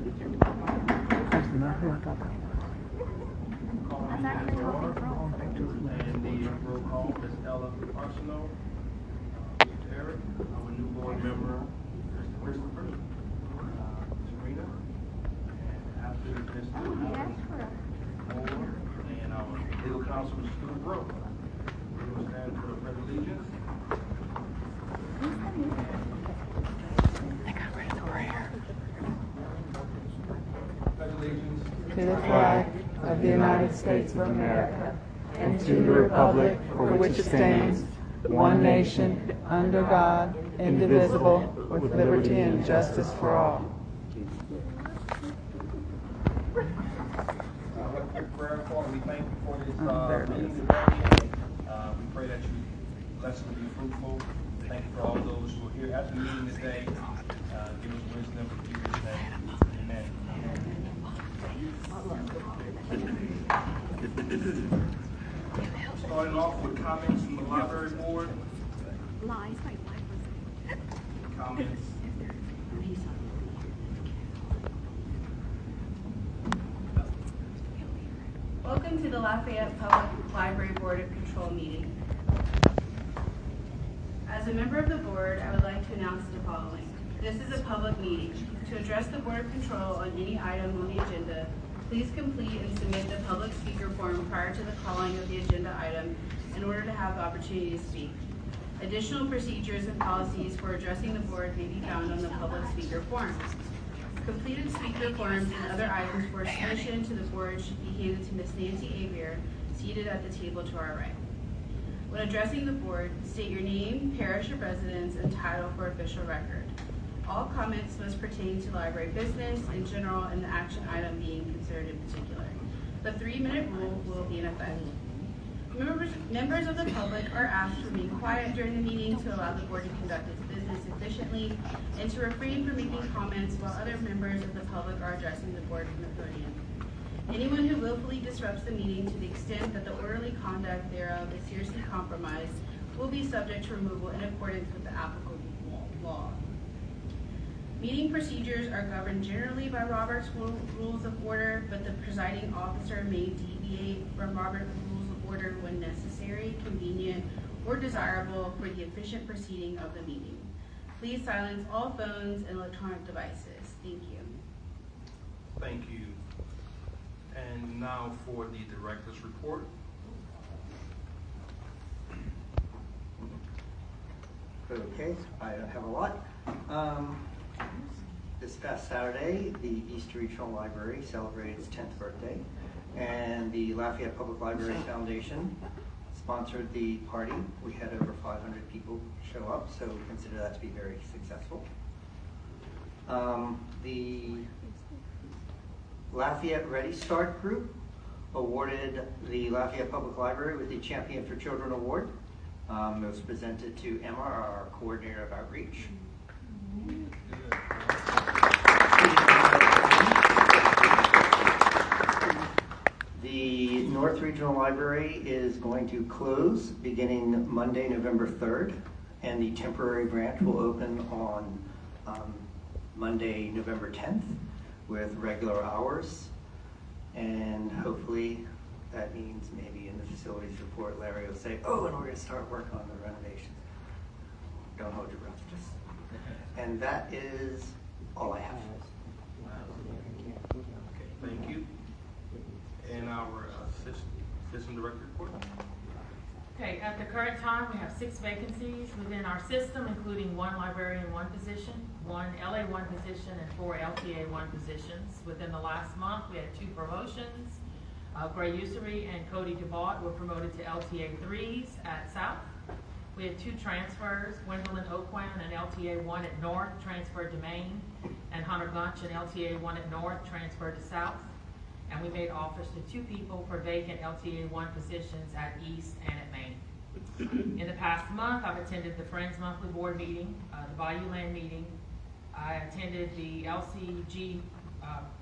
That's not who I thought that was. And the roll call is Ella Arsenault, Mr. Eric, our new board member, Mr. Christopher, Serena, and after Mr. Moore, and our legal counsel, Mr. Stuart Rowe. We will stand for the pledge of allegiance. I got rid of the prayer. Pledge allegiance To the flag of the United States of America and to the republic for which it stands, one nation, under God, indivisible, with liberty and justice for all. prayer for, and we thank you for this meeting today. We pray that your lesson will be fruitful. Thank you for all those who are here at the meeting today. Give us wisdom in Jesus' name. Amen. Starting off with comments from the library board. Comments. Welcome to the Lafayette Public Library Board of Control meeting. As a member of the board, I would like to announce the following. This is a public meeting. To address the Board of Control on any item on the agenda, please complete and submit the public speaker form prior to the calling of the agenda item in order to have the opportunity to speak. Additional procedures and policies for addressing the board may be found on the public speaker form. Completed speaker forms and other items for submission to the board should be handed to Ms. Nancy Avier, seated at the table to our right. When addressing the board, state your name, parish of residence, and title for official record. All comments must pertain to library business in general and the action item being considered in particular. The 3-minute rule will be in effect. Members of the public are asked to remain quiet during the meeting to allow the board to conduct its business efficiently and to refrain from making comments while other members of the public are addressing the board from the podium. Anyone who willfully disrupts the meeting to the extent that the orderly conduct thereof is seriously compromised will be subject to removal in accordance with the applicable law. Meeting procedures are governed generally by Robert's Rules of Order, but the presiding officer may deviate from Robert's Rules of Order when necessary, convenient, or desirable for the efficient proceeding of the meeting. Please silence all phones and electronic devices. Thank you. Thank you. And now for the director's report. Okay, I don't have a lot. This past Saturday, the East Regional Library celebrated its 10th birthday, and the Lafayette Public Library Foundation sponsored the party. We had over 500 people show up, so we consider that to be very successful. The Lafayette Ready Start group awarded the Lafayette Public Library with the Champion for Children Award. It was presented to Emma, our coordinator of outreach. The North Regional Library is going to close beginning Monday, November 3rd, and the temporary branch will open on Monday, November 10th with regular hours. And hopefully that means maybe in the facilities report, Larry will say, oh, and we're going to start work on the renovations. Don't hold your breath, just. And that is all I have. Okay, thank you. And our assistant director report. Okay, at the current time, we have 6 vacancies within our system, including 1 librarian 1 position, 1 LA 1 position, and 4 LTA 1 positions. Within the last month, we had 2 promotions. Gray Usery and Cody DeBaut were promoted to LTA 3s at South. We had 2 transfers. Gwendolyn Oakwan and LTA 1 at North transferred to Maine, and Hunter Gunch and LTA 1 at North transferred to South. And we made offers to 2 people for vacant LTA 1 positions at East and at Maine. In the past month, I've attended the Friends Monthly Board meeting, the Bayou Land meeting. I attended the LCG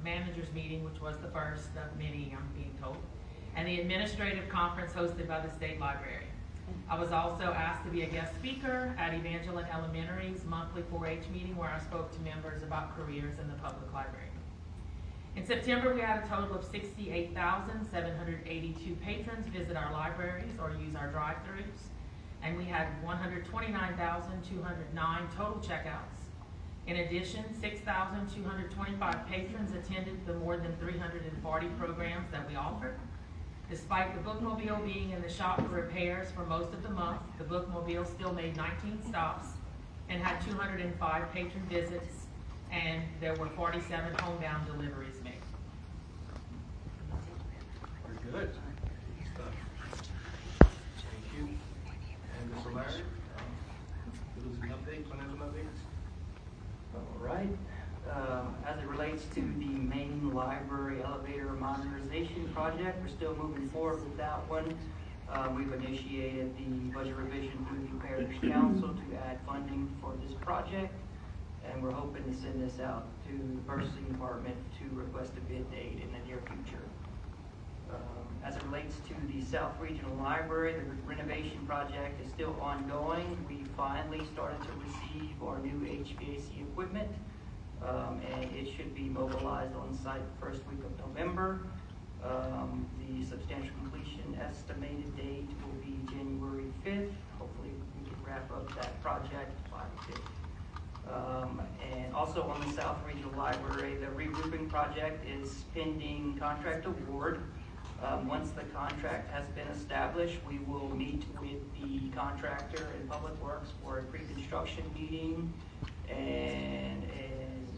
managers meeting, which was the first of many, I'm being told, and the administrative conference hosted by the State Library. I was also asked to be a guest speaker at Evangeline Elementary's monthly 4-H meeting, where I spoke to members about careers in the public library. In September, we had a total of 68,782 patrons visit our libraries or use our drive-thrus, and we had 129,209 total checkouts. In addition, 6,225 patrons attended the more than 340 programs that we offered. Despite the bookmobile being in the shop for repairs for most of the month, the bookmobile still made 19 stops and had 205 patron visits, and there were 47 homebound deliveries made. Very good. Thank you. And Mr. Larry, give us an update, financial update. All right. As it relates to the main library elevator modernization project, we're still moving forward with that one. We've initiated the budget revision through the Parish Council to add funding for this project, and we're hoping to send this out to the purchasing department to request a bid date in the near future. As it relates to the South Regional Library, the renovation project is still ongoing. We finally started to receive our new HVAC equipment, and it should be mobilized on site the first week of November. The substantial completion estimated date will be January 5th. Hopefully we can wrap up that project by the 5th. And also on the South Regional Library, the re-roofing project is pending contract award. Once the contract has been established, we will meet with the contractor and Public Works for a pre-construction meeting and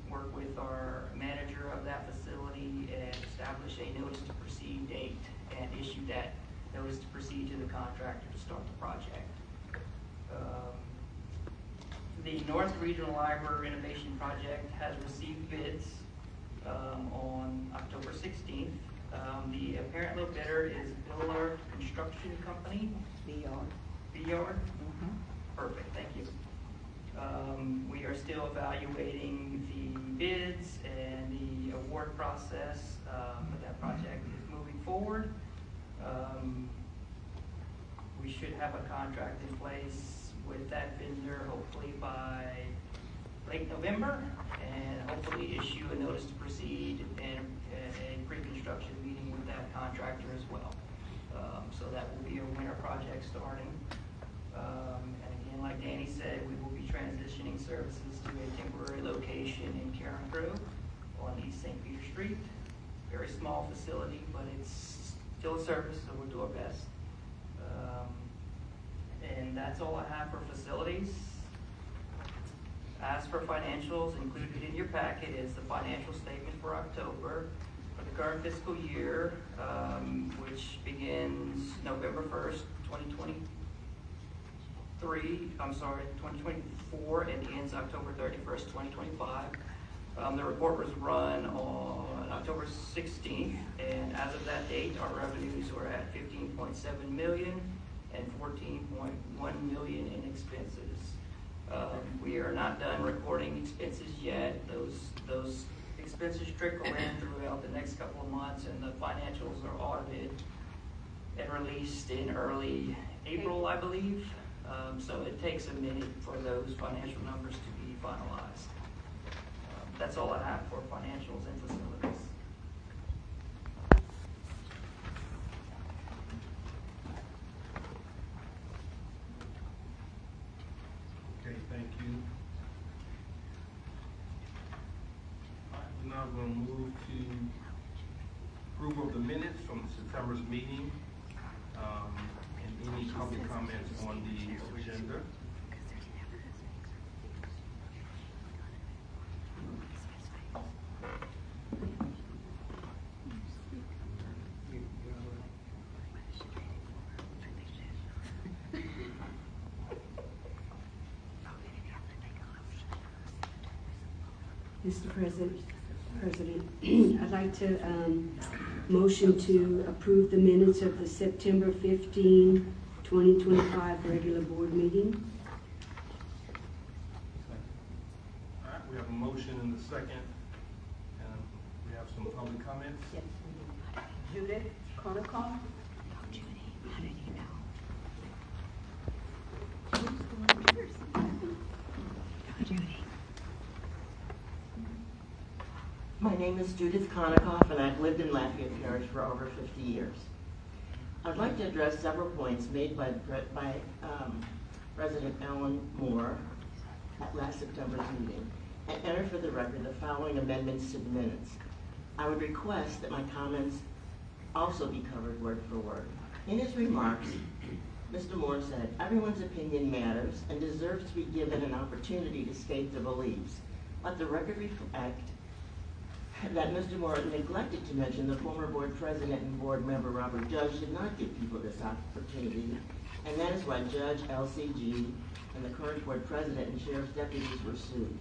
work with our manager of that facility and establish a notice to proceed date and issue that notice to proceed to the contractor to start the project. The North Regional Library renovation project has received bids on October 16th. The apparent low bidder is Billard Construction Company. Billard? Perfect, thank you. We are still evaluating the bids and the award process, but that project is moving forward. We should have a contract in place with that vendor hopefully by late November, and hopefully issue a notice to proceed and a pre-construction meeting with that contractor as well. So that will be a winter project starting. And again, like Danny said, we will be transitioning services to a temporary location in Karen Grove on East St. Peter Street. Very small facility, but it's still a service, so we'll do our best. And that's all I have for facilities. As for financials, included in your packet is the financial statement for October for the current fiscal year, which begins November 1st, 2024, and ends October 31st, 2025. The report was run on October 16th, and as of that date, our revenues were at $15.7 million and $14.1 million in expenses. We are not done recording expenses yet. Those expenses trickle in throughout the next couple of months, and the financials are audited and released in early April, I believe. So it takes a minute for those financial numbers to be finalized. That's all I have for financials and facilities. Okay, thank you. All right, we're now going to move to approval of the minutes from September's meeting, and any public comments on the agenda. Mr. President, I'd like to motion to approve the minutes of the September 15, 2025 regular board meeting. All right, we have a motion and a second, and we have some public comments. Yes. Judith Conacom? My name is Judith Konikoff, and I've lived in Lafayette Parish for over 50 years. I'd like to address several points made by President Alan Moore at last September's meeting, and enter for the record the following amendments to the minutes. I would request that my comments also be covered word for word. In his remarks, Mr. Moore said, "Everyone's opinion matters and deserves to be given an opportunity to state their beliefs. Let the record reflect that Mr. Moore neglected to mention the former board president and board member Robert Judge did not give people this opportunity, and that is why Judge, LCG, and the current board president and sheriff's deputies were sued."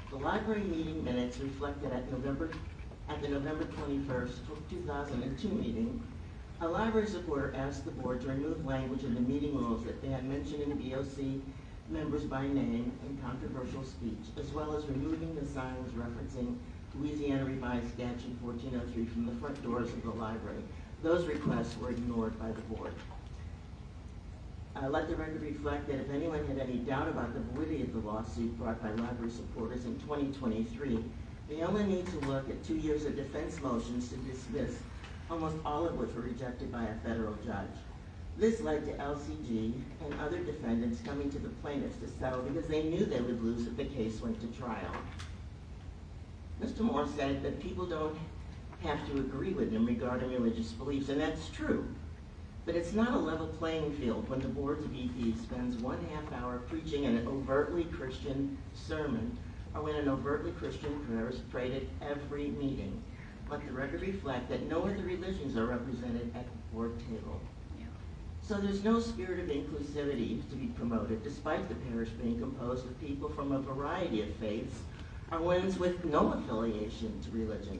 The library meeting minutes reflected at the November 21st, 2002 meeting, a library supporter asked the board to remove language in the meeting rules that they had mentioned in the BOC members by name in controversial speech, as well as removing the signs referencing Louisiana Revised Statute 1403 from the front doors of the library. Those requests were ignored by the board. Let the record reflect that if anyone had any doubt about the validity of the lawsuit brought by library supporters in 2023, they only need to look at 2 years of defense motions to dismiss, almost all of which were rejected by a federal judge. This led to LCG and other defendants coming to the plaintiffs to settle because they knew they would lose if the case went to trial. Mr. Moore said that people don't have to agree with him regarding religious beliefs, and that's true. But it's not a level playing field when the board's VP spends 1/2 hour preaching an overtly Christian sermon, or when an overtly Christian prayer is prayed at every meeting. Let the record reflect that no other religions are represented at the board table. So there's no spirit of inclusivity to be promoted, despite the parish being composed of people from a variety of faiths, or ones with no affiliation to religion.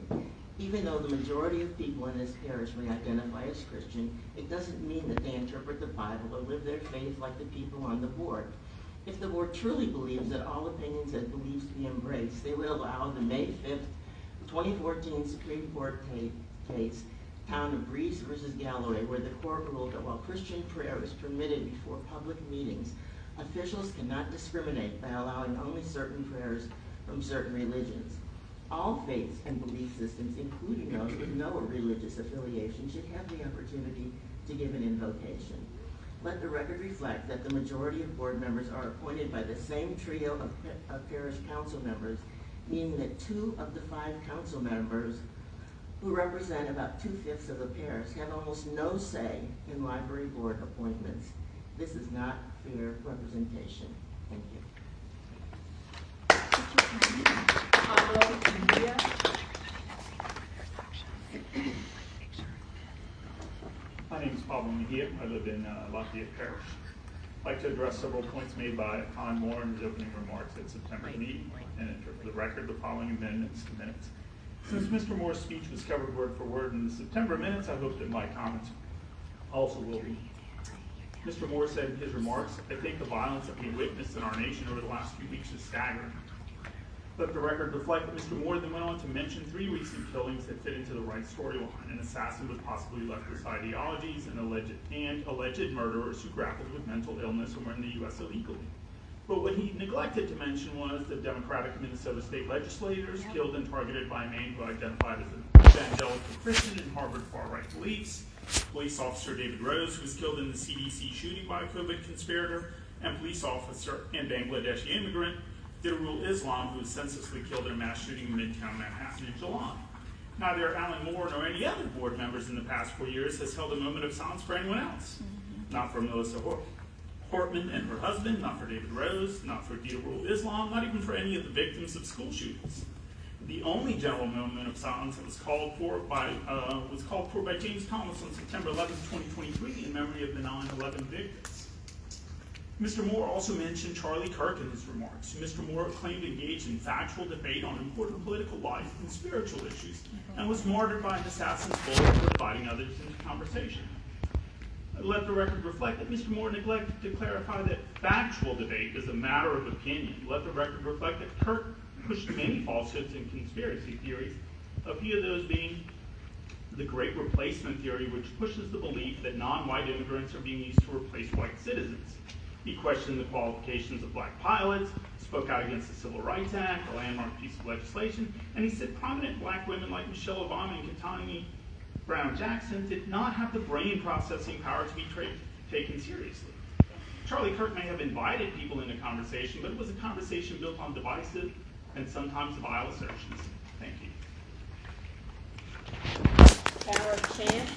Even though the majority of people in this parish may identify as Christian, it doesn't mean that they interpret the Bible or live their faith like the people on the board. If the board truly believes that all opinions and beliefs be embraced, they would allow the May 5th, 2014 Supreme Court case, Town of Breeze versus Galloway, where the court ruled that while Christian prayer is permitted before public meetings, officials cannot discriminate by allowing only certain prayers from certain religions. All faiths and belief systems, including those with no religious affiliation, should have the opportunity to give an invocation. Let the record reflect that the majority of board members are appointed by the same trio of parish council members, meaning that 2 of the 5 council members, who represent about 2/5 of the parish, have almost no say in library board appointments. This is not fair representation. Thank you. My name is Pablo Mejia. I live in Lafayette Parish. I'd like to address several points made by Con Moore in his opening remarks at September's meeting, and enter for the record the following amendments to minutes. Since Mr. Moore's speech was covered word for word in the September minutes, I hope that my comments also will be. Mr. Moore said in his remarks, "I think the violence that we witnessed in our nation over the last few weeks is staggering." Let the record reflect that Mr. Moore then went on to mention 3 recent killings that fit into the right storyline: an assassin with possibly leftist ideologies, and alleged murderers who grappled with mental illness and were in the U.S. illegally. But what he neglected to mention was the Democratic Minnesota state legislators killed and targeted by a man who identified as an evangelical Christian and harbored far-right beliefs, police officer David Rose, who was killed in the CDC shooting by a COVID conspirator, and police officer and Bangladeshi immigrant Dirul Islam, who was senselessly killed in a mass shooting in Midtown Manhattan in July. Neither Alan Moore nor any other board members in the past 4 years has held a moment of silence for anyone else. Not for Melissa Hortman and her husband, not for David Rose, not for Dirul Islam, not even for any of the victims of school shootings. The only general moment of silence that was called for by James Thomas on September 11, 2023, in memory of the 9/11 victims. Mr. Moore also mentioned Charlie Kirk in his remarks. Mr. Moore claimed to engage in factual debate on important political life and spiritual issues, and was martyred by an assassin's bullet for dividing others into conversation. Let the record reflect that Mr. Moore neglected to clarify that factual debate is a matter of opinion. Let the record reflect that Kirk pushed many falsehoods and conspiracy theories, a few of those being the Great Replacement theory, which pushes the belief that non-white immigrants are being used to replace white citizens. He questioned the qualifications of black pilots, spoke out against the Civil Rights Act, a landmark piece of legislation, and he said prominent black women like Michelle Obama and Ketanji Brown Jackson did not have the brain processing power to be taken seriously. Charlie Kirk may have invited people into conversation, but it was a conversation built on divisive and sometimes vile assertions. Thank you. Power of chance.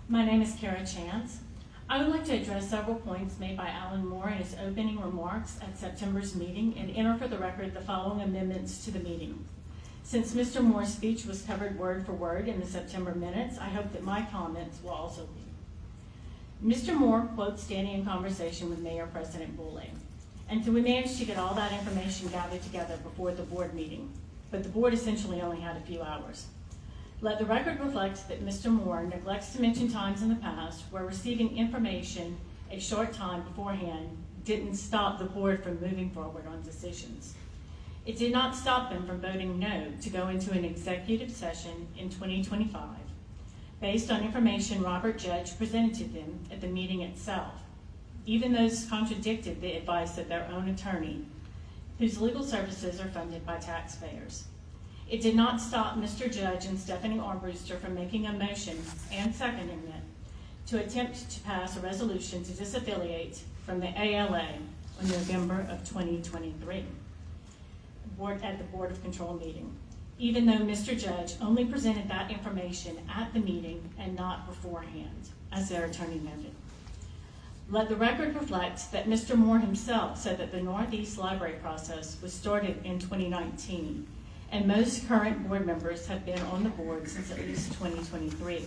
My name is Kara Chance. I would like to address several points made by Alan Moore in his opening remarks at September's meeting and enter for the record the following amendments to the meeting. Since Mr. Moore's speech was covered word for word in the September minutes, I hope that my comments will also be. Mr. Moore quotes standing in conversation with Mayor President Boulay. And so we managed to get all that information gathered together before the board meeting, but the board essentially only had a few hours. Let the record reflect that Mr. Moore neglects to mention times in the past where receiving information a short time beforehand didn't stop the board from moving forward on decisions. It did not stop them from voting no to go into an executive session in 2025 based on information Robert Judge presented to them at the meeting itself, even those contradicted the advice of their own attorney, whose legal services are funded by taxpayers. It did not stop Mr. Judge and Stephanie Armbruster from making a motion and seconding it to attempt to pass a resolution to disaffiliate from the ALA in November of 2023 at the Board of Control meeting, even though Mr. Judge only presented that information at the meeting and not beforehand, as their attorney noted. Let the record reflect that Mr. Moore himself said that the Northeast Library process was started in 2019, and most current board members have been on the board since at least 2023,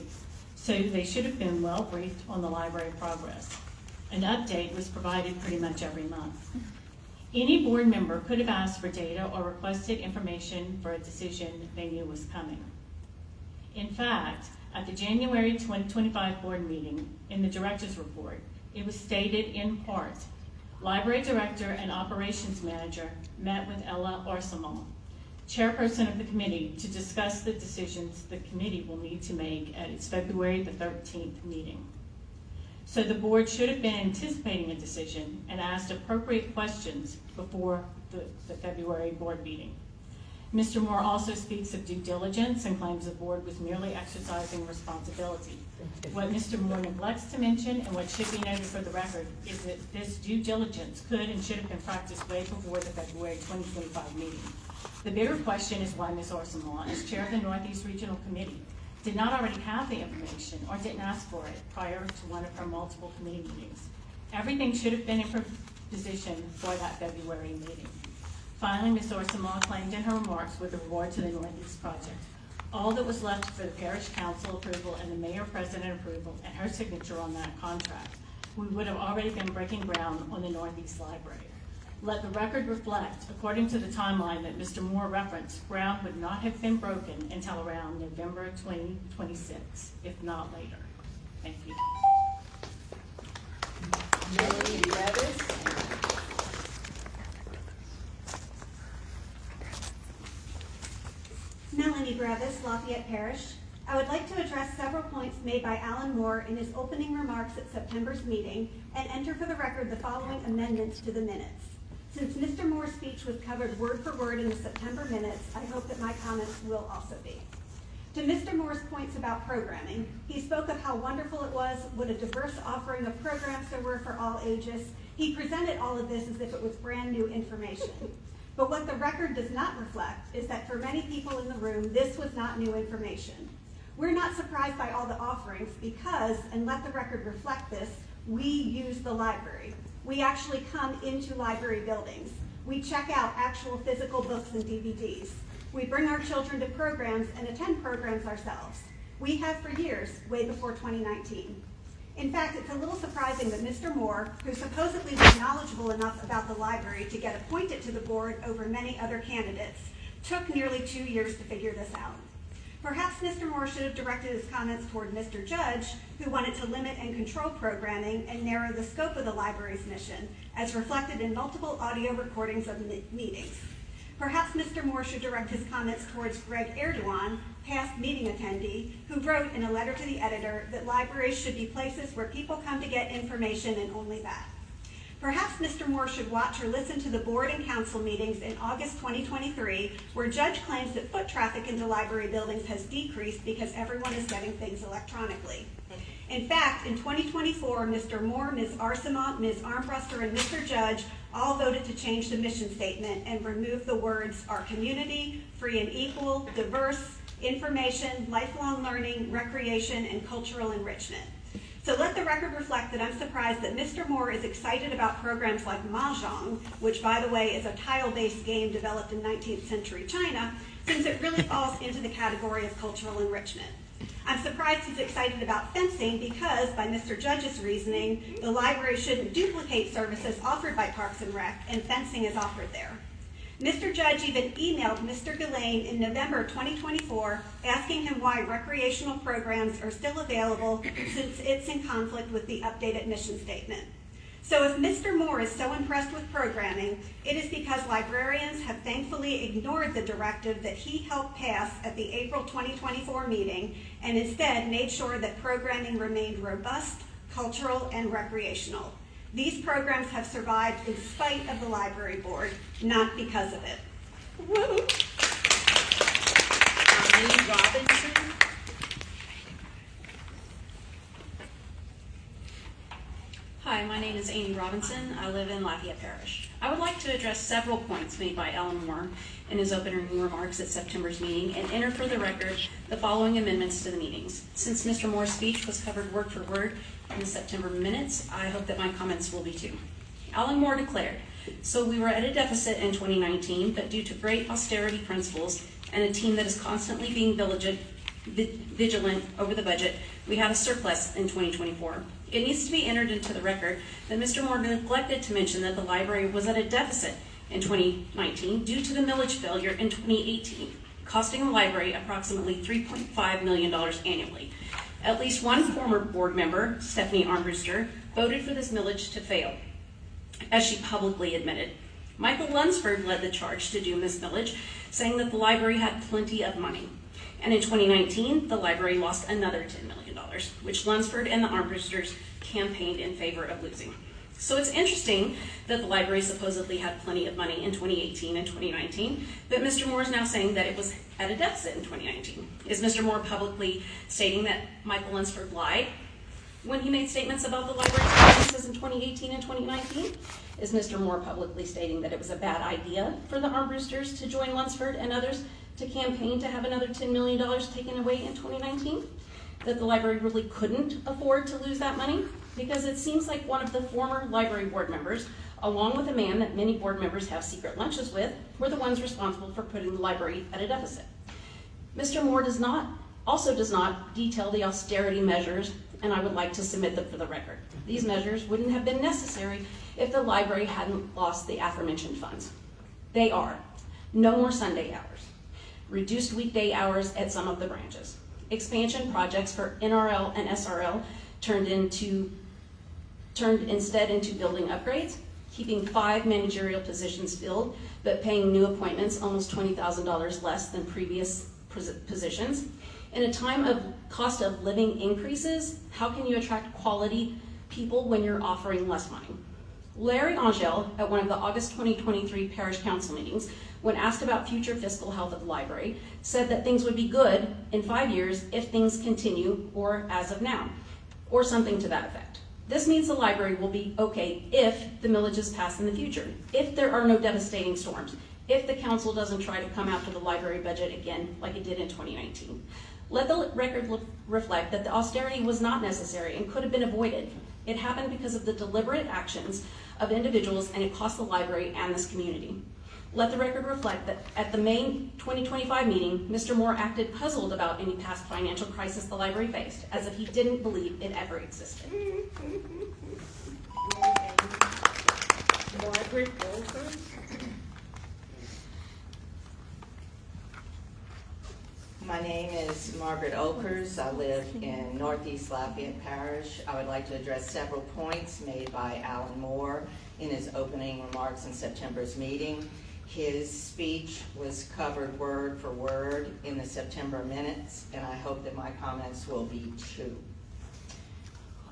so they should have been well briefed on the library progress. An update was provided pretty much every month. Any board member could have asked for data or requested information for a decision they knew was coming. In fact, at the January 2025 board meeting, in the director's report, it was stated in part, Library Director and Operations Manager met with Ella Arsamon, chairperson of the committee, to discuss the decisions the committee will need to make at its February the 13th meeting. So the board should have been anticipating a decision and asked appropriate questions before the February board meeting. Mr. Moore also speaks of due diligence and claims the board was merely exercising responsibility. What Mr. Moore neglects to mention, and what should be noted for the record, is that this due diligence could and should have been practiced way before the February 2025 meeting. The bigger question is why Ms. Arsamon, as chair of the Northeast Regional Committee, did not already have the information or didn't ask for it prior to one of her multiple committee meetings. Everything should have been in position for that February meeting. Finally, Ms. Arsamon claimed in her remarks with regard to the Northeast project, all that was left for the parish council approval and the mayor president approval and her signature on that contract, we would have already been breaking ground on the Northeast Library. Let the record reflect, according to the timeline that Mr. Moore referenced, ground would not have been broken until around November 2026, if not later. Thank you. Melanie Levis. Melanie Brevis, Lafayette Parish. I would like to address several points made by Alan Moore in his opening remarks at September's meeting and enter for the record the following amendments to the minutes. Since Mr. Moore's speech was covered word for word in the September minutes, I hope that my comments will also be. To Mr. Moore's points about programming, he spoke of how wonderful it was, what a diverse offering of programs there were for all ages. He presented all of this as if it was brand new information. But what the record does not reflect is that for many people in the room, this was not new information. We're not surprised by all the offerings because, and let the record reflect this, we use the library. We actually come into library buildings. We check out actual physical books and DVDs. We bring our children to programs and attend programs ourselves. We have for years, way before 2019. In fact, it's a little surprising that Mr. Moore, who supposedly was knowledgeable enough about the library to get appointed to the board over many other candidates, took nearly 2 years to figure this out. Perhaps Mr. Moore should have directed his comments toward Mr. Judge, who wanted to limit and control programming and narrow the scope of the library's mission, as reflected in multiple audio recordings of meetings. Perhaps Mr. Moore should direct his comments towards Greg Erdogan, past meeting attendee, who wrote in a letter to the editor that libraries should be places where people come to get information and only that. Perhaps Mr. Moore should watch or listen to the board and council meetings in August 2023, where Judge claims that foot traffic into library buildings has decreased because everyone is getting things electronically. In fact, in 2024, Mr. Moore, Ms. Arsamont, Ms. Armbruster, and Mr. Judge all voted to change the mission statement and remove the words "our community, free and equal, diverse, information, lifelong learning, recreation, and cultural enrichment." So let the record reflect that I'm surprised that Mr. Moore is excited about programs like Mahjong, which, by the way, is a tile-based game developed in 19th century China, since it really falls into the category of cultural enrichment. I'm surprised he's excited about fencing because, by Mr. Judge's reasoning, the library shouldn't duplicate services offered by Parks and Rec, and fencing is offered there. Mr. Judge even emailed Mr. Gillane in November 2024 asking him why recreational programs are still available since it's in conflict with the updated mission statement. So if Mr. Moore is so impressed with programming, it is because librarians have thankfully ignored the directive that he helped pass at the April 2024 meeting and instead made sure that programming remained robust, cultural, and recreational. These programs have survived in spite of the library board, not because of it. Woo! Lee Robinson. Hi, my name is Amy Robinson. I live in Lafayette Parish. I would like to address several points made by Alan Moore in his opening remarks at September's meeting and enter for the record the following amendments to the meetings. Since Mr. Moore's speech was covered word for word in the September minutes, I hope that my comments will be too. Alan Moore declared, "So we were at a deficit in 2019, but due to great austerity principles and a team that is constantly being vigilant over the budget, we had a surplus in 2024. It needs to be entered into the record that Mr. Moore neglected to mention that the library was at a deficit in 2019 due to the millage failure in 2018, costing the library approximately $3.5 million annually. At least one former board member, Stephanie Armbruster, voted for this millage to fail, as she publicly admitted. Michael Lunsford led the charge to doom this millage, saying that the library had plenty of money. And in 2019, the library lost another $10 million, which Lunsford and the Armbrusters campaigned in favor of losing. So it's interesting that the library supposedly had plenty of money in 2018 and 2019, but Mr. Moore is now saying that it was at a deficit in 2019. Is Mr. Moore publicly stating that Michael Lunsford lied when he made statements about the library's finances in 2018 and 2019? Is Mr. Moore publicly stating that it was a bad idea for the Armbrusters to join Lunsford and others to campaign to have another $10 million taken away in 2019? That the library really couldn't afford to lose that money? Because it seems like one of the former library board members, along with a man that many board members have secret lunches with, were the ones responsible for putting the library at a deficit. Mr. Moore does not detail the austerity measures, and I would like to submit them for the record. These measures wouldn't have been necessary if the library hadn't lost the aforementioned funds. They are: no more Sunday hours, reduced weekday hours at some of the branches, expansion projects for NRL and SRL turned instead into building upgrades, keeping 5 managerial positions filled, but paying new appointments almost $20,000 less than previous positions. In a time of cost of living increases, how can you attract quality people when you're offering less money? Larry Angel, at one of the August 2023 Parish Council meetings, when asked about future fiscal health of the library, said that things would be good in 5 years if things continue or as of now, or something to that effect. This means the library will be okay if the millage is passed in the future, if there are no devastating storms, if the council doesn't try to come after the library budget again like it did in 2019. Let the record reflect that the austerity was not necessary and could have been avoided. It happened because of the deliberate actions of individuals, and it cost the library and this community. Let the record reflect that at the May 2025 meeting, Mr. Moore acted puzzled about any past financial crisis the library faced, as if he didn't believe it ever existed. Margaret Olker. My name is Margaret Okers. I live in Northeast Lafayette Parish. I would like to address several points made by Alan Moore in his opening remarks in September's meeting. His speech was covered word for word in the September minutes, and I hope that my comments will be too.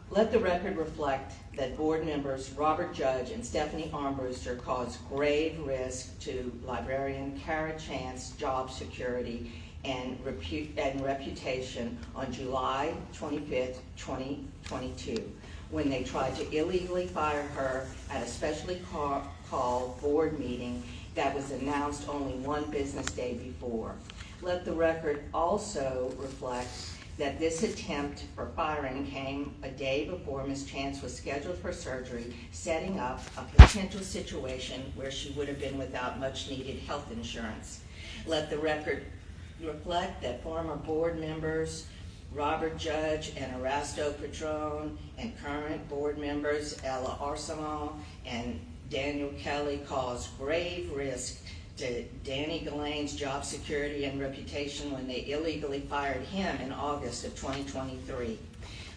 Let the record reflect that board members Robert Judge and Stephanie Armbruster caused grave risk to librarian Kara Chance's job security and reputation on July 25th, 2022, when they tried to illegally fire her at a specially called board meeting that was announced only one business day before. Let the record also reflect that this attempt for firing came a day before Ms. Chance was scheduled for surgery, setting up a potential situation where she would have been without much needed health insurance. Let the record reflect that former board members Robert Judge and Erasto Padron and current board members Ella Arsenal and Daniel Kelly caused grave risk to Danny Ghislaine's job security and reputation when they illegally fired him in August of 2023.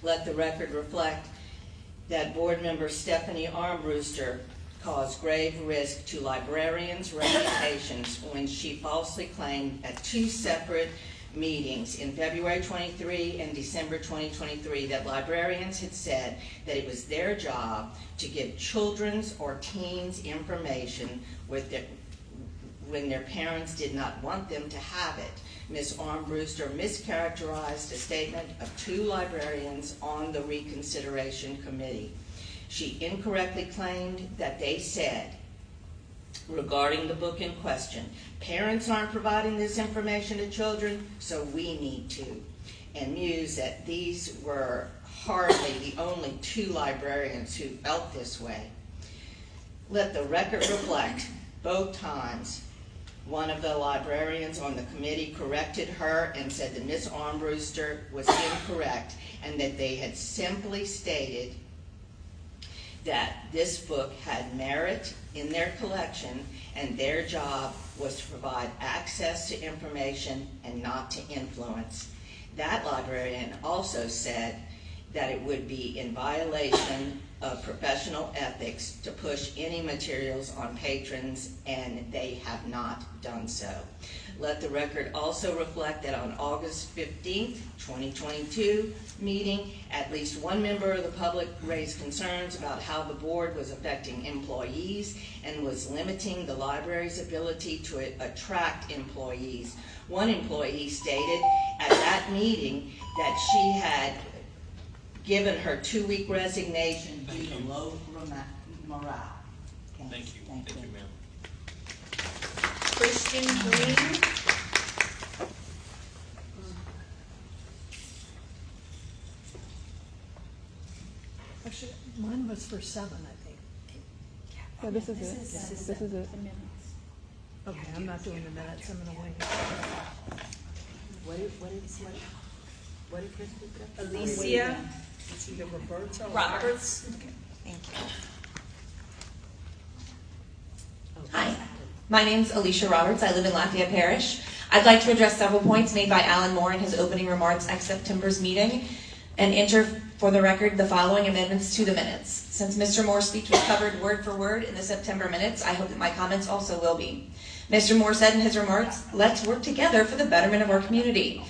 Let the record reflect that board member Stephanie Armbruster caused grave risk to librarians' reputations when she falsely claimed at two separate meetings in February 23 and December 2023 that librarians had said that it was their job to give children's or teens information when their parents did not want them to have it. Ms. Armbruster mischaracterized a statement of two librarians on the reconsideration committee. She incorrectly claimed that they said, regarding the book in question, parents aren't providing this information to children, so we need to, and mused that these were hardly the only two librarians who felt this way. Let the record reflect both times one of the librarians on the committee corrected her and said that Ms. Armbruster was incorrect and that they had simply stated that this book had merit in their collection and their job was to provide access to information and not to influence. That librarian also said that it would be in violation of professional ethics to push any materials on patrons, and they have not done so. Let the record also reflect that on August 15th, 2022 meeting, at least one member of the public raised concerns about how the board was affecting employees and was limiting the library's ability to attract employees. One employee stated at that meeting that she had given her 2-week resignation due to low morale. Okay. Thank you, ma'am. Christian Green. Actually, mine was for 7, I think. Yeah, this is it. This is it. Okay, I'm not doing the minutes, I'm gonna wait. What did Chris do? Alicia It's either Roberts or Roberts. Thank you. Hi, my name's Alicia Roberts. I live in Lafayette Parish. I'd like to address several points made by Alan Moore in his opening remarks at September's meeting and enter for the record the following amendments to the minutes. Since Mr. Moore's speech was covered word for word in the September minutes, I hope that my comments also will be. Mr. Moore said in his remarks, "Let's work together for the betterment of our community."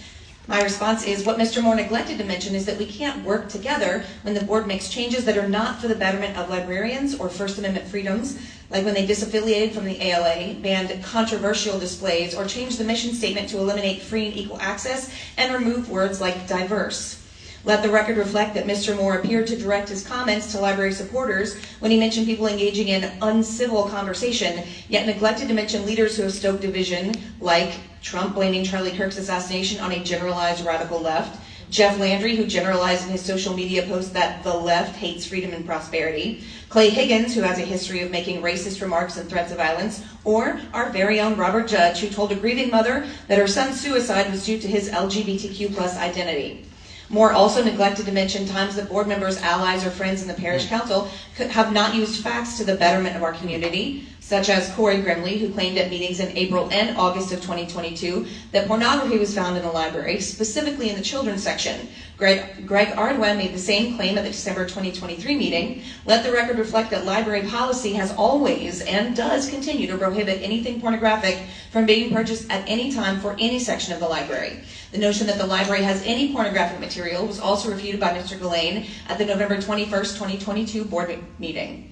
My response is what Mr. Moore neglected to mention is that we can't work together when the board makes changes that are not for the betterment of librarians or First Amendment freedoms, like when they disaffiliated from the ALA, banned controversial displays, or changed the mission statement to eliminate free and equal access and remove words like diverse. Let the record reflect that Mr. Moore appeared to direct his comments to library supporters when he mentioned people engaging in uncivil conversation, yet neglected to mention leaders who have stoked division, like Trump blaming Charlie Kirk's assassination on a generalized radical left, Jeff Landry, who generalized in his social media post that the left hates freedom and prosperity, Clay Higgins, who has a history of making racist remarks and threats of violence, or our very own Robert Judge, who told a grieving mother that her son's suicide was due to his LGBTQ+ identity. Moore also neglected to mention times that board members, allies, or friends in the parish council have not used facts to the betterment of our community, such as Corey Grimley, who claimed at meetings in April and August of 2022 that pornography was found in the library, specifically in the children's section. Greg Ardwin made the same claim at the December 2023 meeting. Let the record reflect that library policy has always and does continue to prohibit anything pornographic from being purchased at any time for any section of the library. The notion that the library has any pornographic material was also refuted by Mr. Gillane at the November 21st, 2022 board meeting.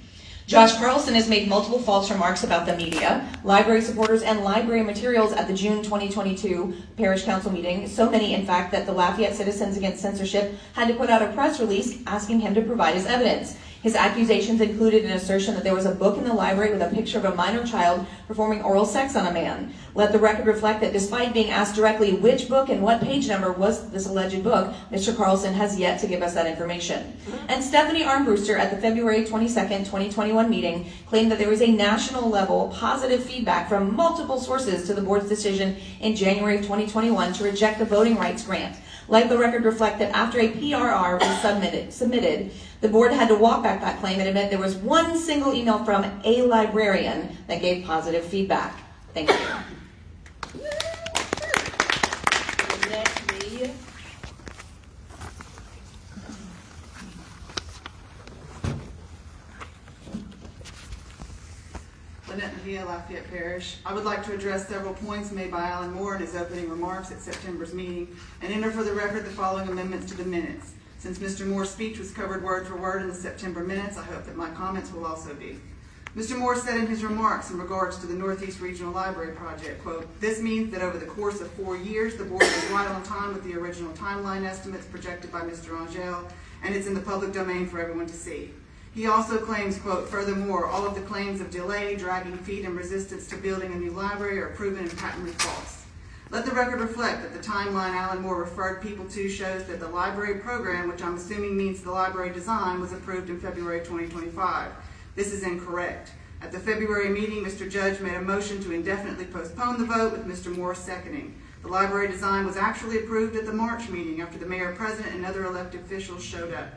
Josh Carlson has made multiple false remarks about the media, library supporters, and library materials at the June 2022 Parish Council meeting, so many, in fact, that the Lafayette Citizens Against Censorship had to put out a press release asking him to provide his evidence. His accusations included an assertion that there was a book in the library with a picture of a minor child performing oral sex on a man. Let the record reflect that despite being asked directly which book and what page number was this alleged book, Mr. Carlson has yet to give us that information. And Stephanie Armbruster at the February 22nd, 2021 meeting claimed that there was a national level positive feedback from multiple sources to the board's decision in January of 2021 to reject the voting rights grant. Let the record reflect that after a PRR was submitted, the board had to walk back that claim and admit there was one single email from a librarian that gave positive feedback. Thank you. Lynette Mejia, Lafayette Parish. I would like to address several points made by Alan Moore in his opening remarks at September's meeting and enter for the record the following amendments to the minutes. Since Mr. Moore's speech was covered word for word in the September minutes, I hope that my comments will also be. Mr. Moore said in his remarks in regards to the Northeast Regional Library project, quote, "This means that over the course of 4 years, the board was right on time with the original timeline estimates projected by Mr. Angel, and it's in the public domain for everyone to see." He also claims, quote, "Furthermore, all of the claims of delay, dragging feet, and resistance to building a new library are proven and patently false." Let the record reflect that the timeline Alan Moore referred people to shows that the library program, which I'm assuming means the library design, was approved in February 2025. This is incorrect. At the February meeting, Mr. Judge made a motion to indefinitely postpone the vote with Mr. Moore seconding. The library design was actually approved at the March meeting after the mayor, president, and other elected officials showed up.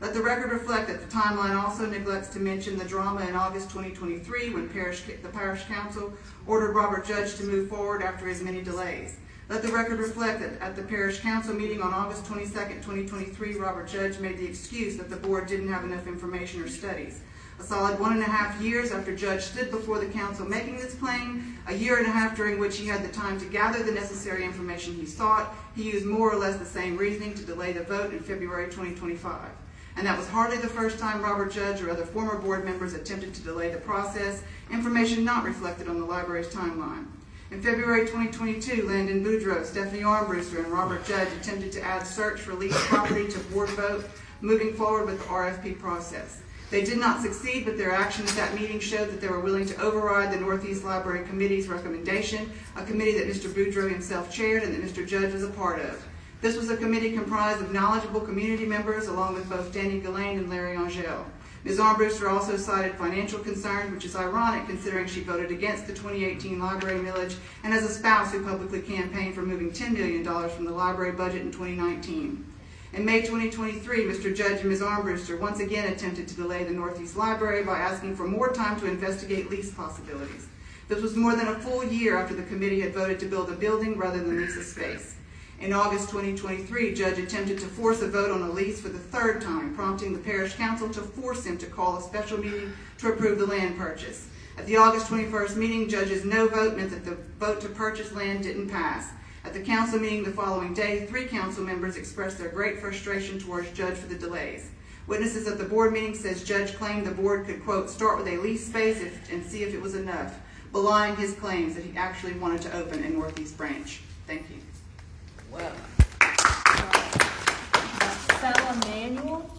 Let the record reflect that the timeline also neglects to mention the drama in August 2023 when the Parish Council ordered Robert Judge to move forward after his many delays. Let the record reflect that at the Parish Council meeting on August 22nd, 2023, Robert Judge made the excuse that the board didn't have enough information or studies. A solid 1.5 years after Judge stood before the council making this claim, a year and a half during which he had the time to gather the necessary information he sought, he used more or less the same reasoning to delay the vote in February 2025. And that was hardly the first time Robert Judge or other former board members attempted to delay the process, information not reflected on the library's timeline. In February 2022, Landon Boudreaux, Stephanie Armbruster, and Robert Judge attempted to add search for leased property to board vote, moving forward with the RFP process. They did not succeed, but their actions at that meeting showed that they were willing to override the Northeast Library Committee's recommendation, a committee that Mr. Boudreaux himself chaired and that Mr. Judge was a part of. This was a committee comprised of knowledgeable community members, along with both Danny Gillane and Larry Angel. Ms. Armbruster also cited financial concerns, which is ironic considering she voted against the 2018 library millage and as a spouse who publicly campaigned for moving $10 million from the library budget in 2019. In May 2023, Mr. Judge and Ms. Armbruster once again attempted to delay the Northeast Library by asking for more time to investigate lease possibilities. This was more than a full year after the committee had voted to build a building rather than lease a space. In August 2023, Judge attempted to force a vote on a lease for the third time, prompting the Parish Council to force him to call a special meeting to approve the land purchase. At the August 21st meeting, Judge's no vote meant that the vote to purchase land didn't pass. At the council meeting the following day, 3 council members expressed their great frustration towards Judge for the delays. Witnesses at the board meeting says Judge claimed the board could, quote, start with a lease space and see if it was enough, belying his claims that he actually wanted to open a Northeast branch. Thank you. Well, Stella Manuel.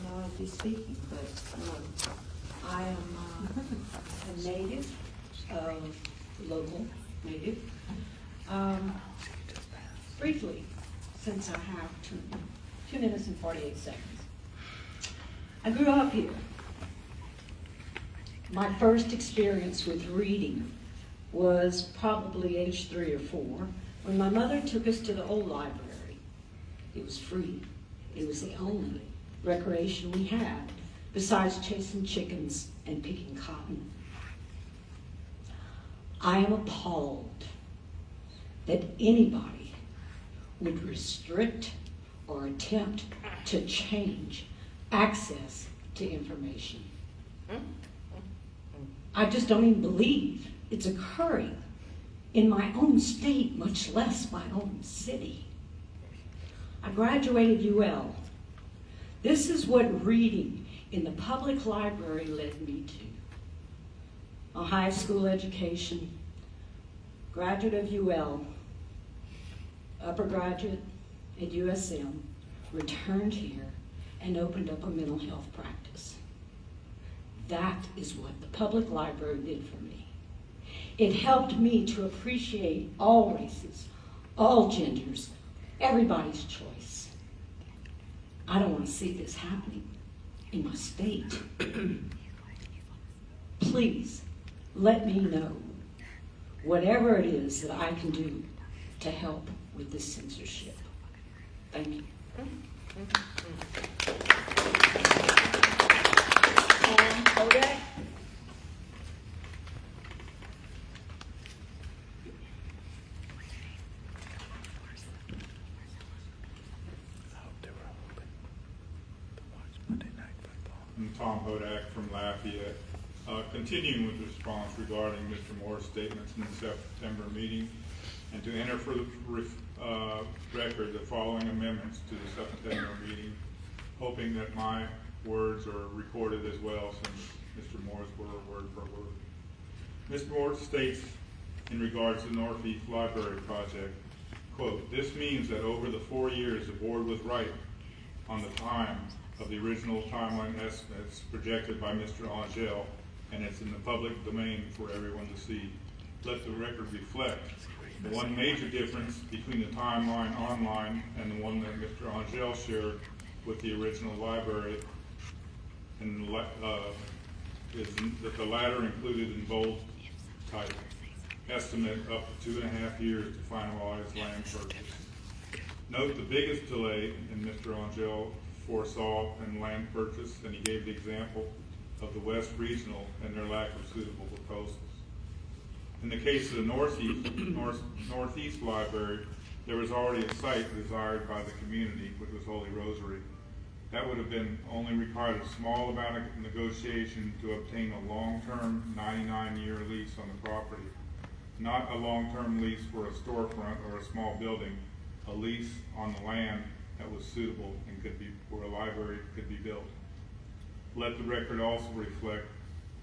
I'll be speaking, but I am a native, local native. Briefly, since I have 2 minutes and 48 seconds. I grew up here. My first experience with reading was probably age 3 or 4 when my mother took us to the old library. It was free. It was the only recreation we had besides chasing chickens and picking cotton. I am appalled that anybody would restrict or attempt to change access to information. I just don't even believe it's occurring in my own state, much less my own city. I graduated UL. This is what reading in the public library led me to. A high school education, graduate of UL, upper graduate at USM, returned here and opened up a mental health practice. That is what the public library did for me. It helped me to appreciate all races, all genders, everybody's choice. I don't want to see this happening in my state. Please let me know whatever it is that I can do to help with this censorship. Thank you. Kodak? I'm Tom Hodak from Lafayette. Continuing with the response regarding Mr. Moore's statements in the September meeting, and to enter for the record the following amendments to the September meeting, hoping that my words are recorded as well, since Mr. Moore's were word for word. Mr. Moore states in regards to the Northeast Library project, quote, "This means that over the 4 years the board was right on the time of the original timeline estimates projected by Mr. Angel, and it's in the public domain for everyone to see. Let the record reflect the one major difference between the timeline online and the one that Mr. Angel shared with the original library, and is that the latter included in bold type estimate up to 2.5 years to finalize land purchase. Note the biggest delay in Mr. Angel foresaw in land purchase, and he gave the example of the West Regional and their lack of suitable proposals. In the case of the Northeast Library, there was already a site desired by the community, which was Holy Rosary. That would have been only required a small amount of negotiation to obtain a long-term 99-year lease on the property. Not a long-term lease for a storefront or a small building, a lease on the land that was suitable and could be, where a library could be built. Let the record also reflect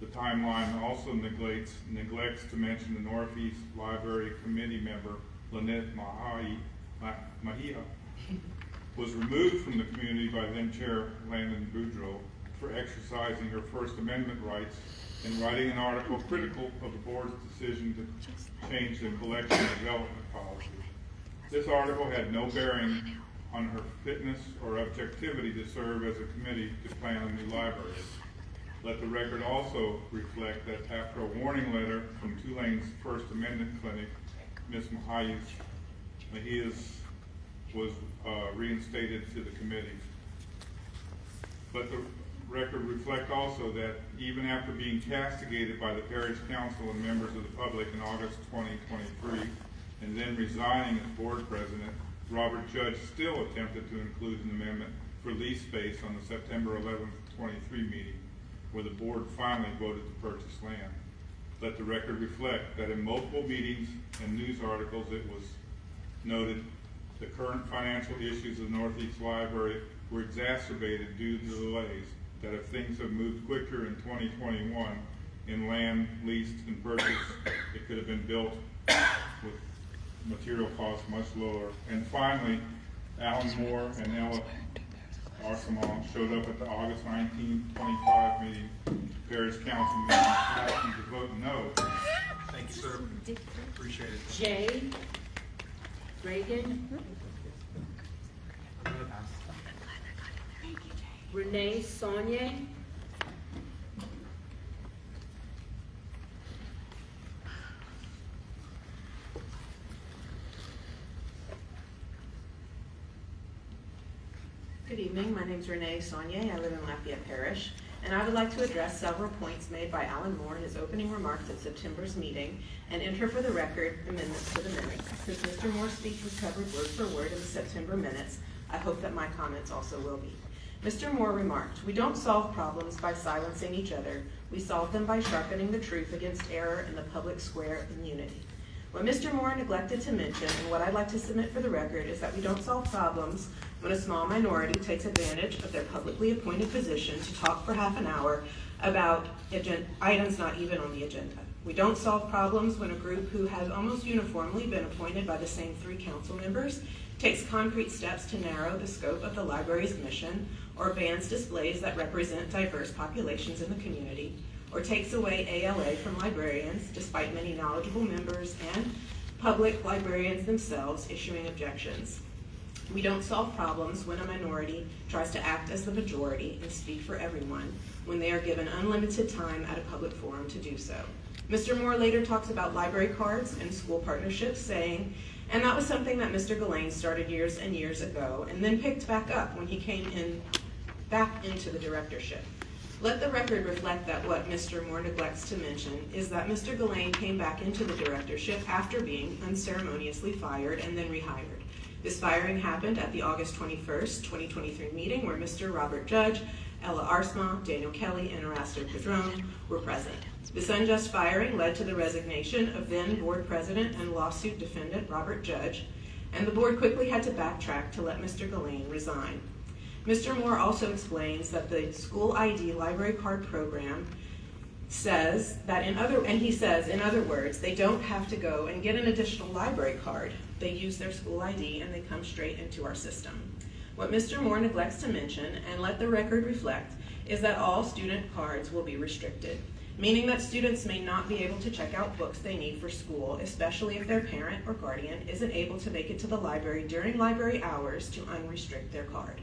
the timeline also neglects to mention the Northeast Library Committee member, Lynette Mahia, was removed from the community by then Chair Landon Boudreau for exercising her First Amendment rights and writing an article critical of the board's decision to change the collection and development policy. This article had no bearing on her fitness or objectivity to serve as a committee to plan a new library. Let the record also reflect that after a warning letter from Tulane's First Amendment Clinic, Ms. Mahia's was reinstated to the committee. Let the record reflect also that even after being castigated by the parish council and members of the public in August 2023, and then resigning as board president, Robert Judge still attempted to include an amendment for lease space on the September 11, 23 meeting, where the board finally voted to purchase land. Let the record reflect that in multiple meetings and news articles it was noted the current financial issues of Northeast Library were exacerbated due to delays, that if things had moved quicker in 2021 in land leased and purchased, it could have been built with material costs much lower. And finally, Alan Moore and Ella Arsamon showed up at the August 19, 25 meeting, Parish Council meeting, asking to vote no. Thank you, sir. Appreciate it. Jay Reagan. Renee Saunier. Good evening. My name is Renee Saunier. I live in Lafayette Parish, and I would like to address several points made by Alan Moore in his opening remarks at September's meeting and enter for the record amendments to the minutes. Since Mr. Moore's speech was covered word for word in the September minutes, I hope that my comments also will be. Mr. Moore remarked, "We don't solve problems by silencing each other. We solve them by sharpening the truth against error in the public square in unity." What Mr. Moore neglected to mention, and what I'd like to submit for the record, is that we don't solve problems when a small minority takes advantage of their publicly appointed position to talk for half an hour about items not even on the agenda. We don't solve problems when a group who has almost uniformly been appointed by the same 3 council members takes concrete steps to narrow the scope of the library's mission, or bans displays that represent diverse populations in the community, or takes away ALA from librarians, despite many knowledgeable members and public librarians themselves issuing objections. We don't solve problems when a minority tries to act as the majority and speak for everyone when they are given unlimited time at a public forum to do so. Mr. Moore later talks about library cards and school partnerships, saying, and that was something that Mr. Gillane started years and years ago and then picked back up when he came back into the directorship. Let the record reflect that what Mr. Moore neglects to mention is that Mr. Gillane came back into the directorship after being unceremoniously fired and then rehired. This firing happened at the August 21st, 2023 meeting where Mr. Robert Judge, Ella Arsma, Daniel Kelly, and Erasto Padron were present. This unjust firing led to the resignation of then board president and lawsuit defendant Robert Judge, and the board quickly had to backtrack to let Mr. Gillane resign. Mr. Moore also explains that the school ID library card program says that in other words, they don't have to go and get an additional library card. They use their school ID and they come straight into our system. What Mr. Moore neglects to mention, and let the record reflect, is that all student cards will be restricted, meaning that students may not be able to check out books they need for school, especially if their parent or guardian isn't able to make it to the library during library hours to unrestrict their card.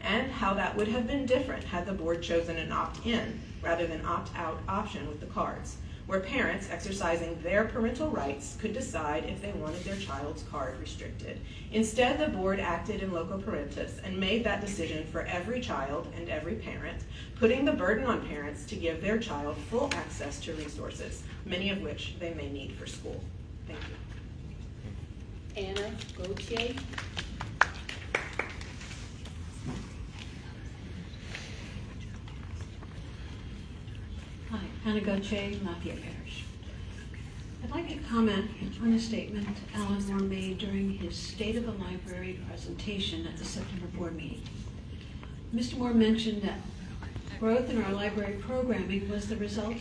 And how that would have been different had the board chosen an opt-in rather than opt-out option with the cards, where parents exercising their parental rights could decide if they wanted their child's card restricted. Instead, the board acted in loco parentis and made that decision for every child and every parent, putting the burden on parents to give their child full access to resources, many of which they may need for school. Thank you. Anna Gauthier. Hi, Anna Gauthier, Lafayette Parish. I'd like to comment on a statement Alan Moore made during his State of the Library presentation at the September board meeting. Mr. Moore mentioned that growth in our library programming was the result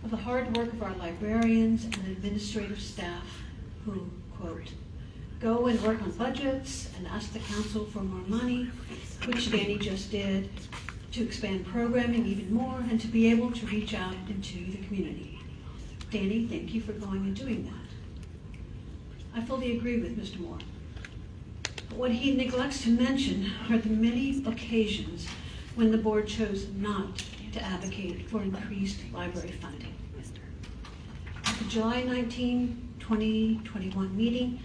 of the hard work of our librarians and administrative staff who, quote, go and work on budgets and ask the council for more money, which Danny just did, to expand programming even more and to be able to reach out into the community. Danny, thank you for going and doing that. I fully agree with Mr. Moore. But what he neglects to mention are the many occasions when the board chose not to advocate for increased library funding. At the July 19, 2021 meeting,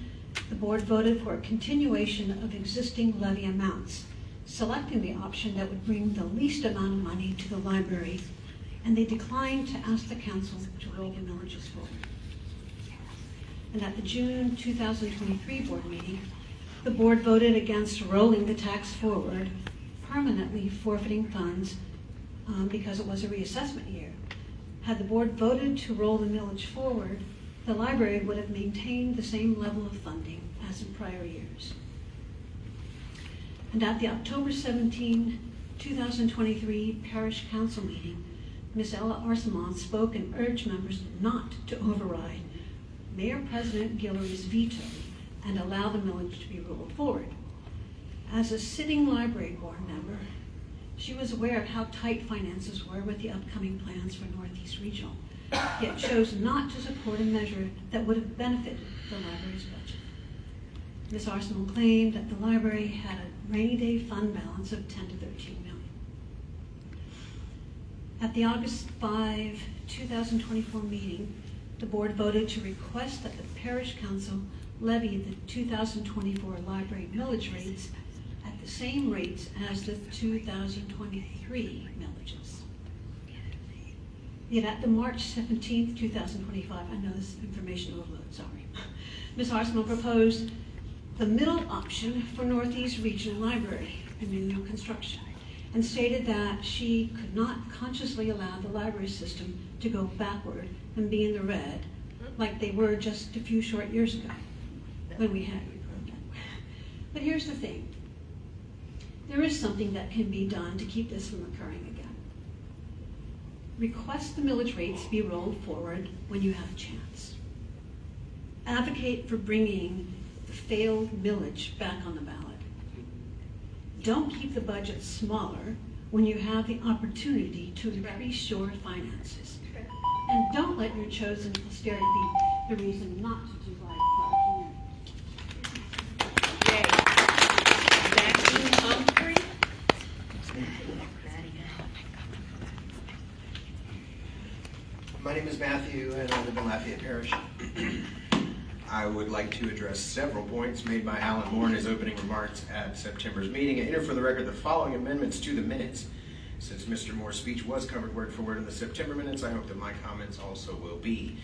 the board voted for a continuation of existing levy amounts, selecting the option that would bring the least amount of money to the library, and they declined to ask the council to roll the millages forward. And at the June 2023 board meeting, the board voted against rolling the tax forward, permanently forfeiting funds because it was a reassessment year. Had the board voted to roll the millage forward, the library would have maintained the same level of funding as in prior years. And at the October 17, 2023 Parish Council meeting, Ms. Ella Arsamon spoke and urged members not to override Mayor President Guillory's veto and allow the millage to be rolled forward. As a sitting library board member, she was aware of how tight finances were with the upcoming plans for Northeast Regional, yet chose not to support a measure that would have benefited the library's budget. Ms. Arsenal claimed that the library had a rainy day fund balance of 10 to 13 million. At the August 5, 2024 meeting, the board voted to request that the Parish Council levy the 2024 library millage rates at the same rates as the 2023 millages. The March 17th, 2025, I know this is information overload, sorry. Ms. Arsenal proposed the middle option for Northeast Regional Library, a new construction, and stated that she could not consciously allow the library system to go backward and be in the red like they were just a few short years ago when we had reproved it. But here's the thing. There is something that can be done to keep this from occurring again. Request the millage rates be rolled forward when you have a chance. Advocate for bringing the failed millage back on the ballot. Don't keep the budget smaller when you have the opportunity to increase your finances. And don't let your chosen posterity be the reason not to do right for our community. My name is Matthew, and I live in Lafayette Parish. I would like to address several points made by Alan Moore in his opening remarks at September's meeting and enter for the record the following amendments to the minutes. Since Mr. Moore's speech was covered word for word in the September minutes, I hope that my comments also will be.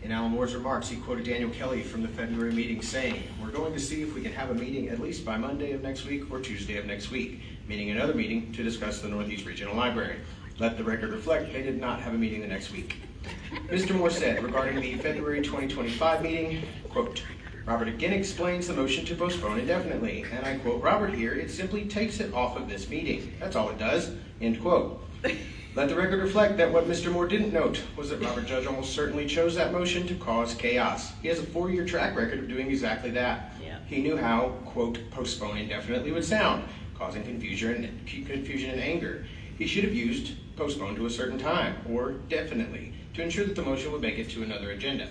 In Alan Moore's remarks, he quoted Daniel Kelly from the February meeting saying, "We're going to see if we can have a meeting at least by Monday of next week or Tuesday of next week," meaning another meeting to discuss the Northeast Regional Library. Let the record reflect they did not have a meeting the next week. Mr. Moore said regarding the February 2025 meeting, quote, "Robert again explains the motion to postpone indefinitely," and I quote Robert here, "It simply takes it off of this meeting. That's all it does," end quote. Let the record reflect that what Mr. Moore didn't note was that Robert Judge almost certainly chose that motion to cause chaos. He has a 4-year track record of doing exactly that. He knew how, quote, "postpone indefinitely" would sound, causing confusion and anger. He should have used postpone to a certain time, or definitely, to ensure that the motion would make it to another agenda.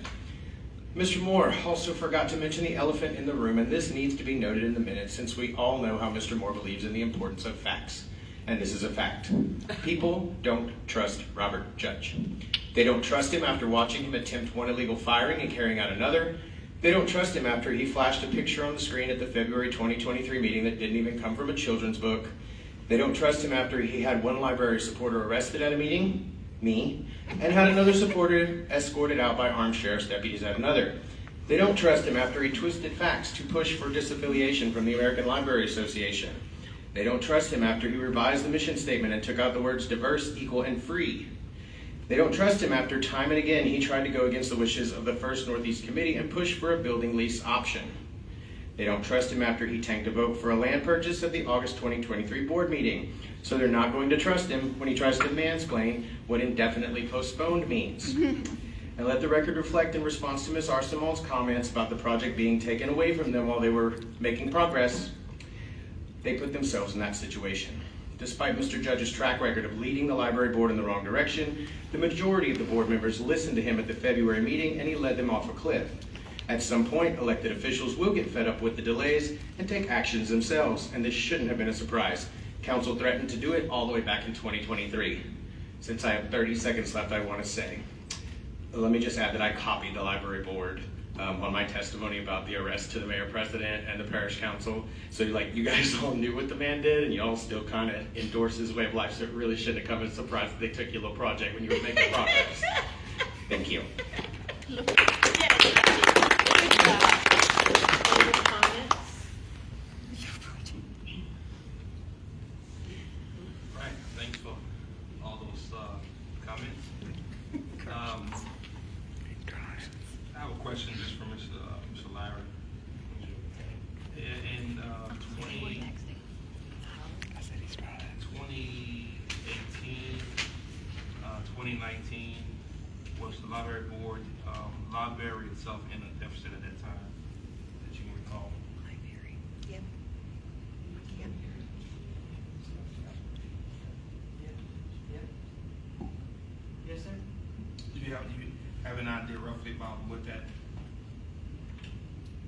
Mr. Moore also forgot to mention the elephant in the room, and this needs to be noted in the minutes since we all know how Mr. Moore believes in the importance of facts. And this is a fact. People don't trust Robert Judge. They don't trust him after watching him attempt one illegal firing and carrying out another. They don't trust him after he flashed a picture on the screen at the February 2023 meeting that didn't even come from a children's book. They don't trust him after he had one library supporter arrested at a meeting, me, and had another supporter escorted out by armed sheriff's deputies at another. They don't trust him after he twisted facts to push for disaffiliation from the American Library Association. They don't trust him after he revised the mission statement and took out the words diverse, equal, and free. They don't trust him after time and again he tried to go against the wishes of the First Northeast Committee and push for a building lease option. They don't trust him after he tanked a vote for a land purchase at the August 2023 board meeting. So they're not going to trust him when he tries to mansplain what indefinitely postponed means. And let the record reflect in response to Ms. Arsenault's comments about the project being taken away from them while they were making progress, they put themselves in that situation. Despite Mr. Judge's track record of leading the library board in the wrong direction, the majority of the board members listened to him at the February meeting and he led them off a cliff. At some point, elected officials will get fed up with the delays and take actions themselves, and this shouldn't have been a surprise. Council threatened to do it all the way back in 2023. Since I have 30 seconds left, I want to say, let me just add that I copied the library board on my testimony about the arrest to the mayor president and the parish council. So you guys all knew what the man did, and you all still kind of endorse his way of life, so it really shouldn't have come as a surprise that they took your little project when you were making progress. Thank you. Right, thanks for all those comments. I have a question just for Mr. Larry. In 2018, uh, 2019, was the library board, library itself in a deficit at that time, that you can recall? Library, yep. Yep. Yes, sir? Do you have an idea roughly about what that?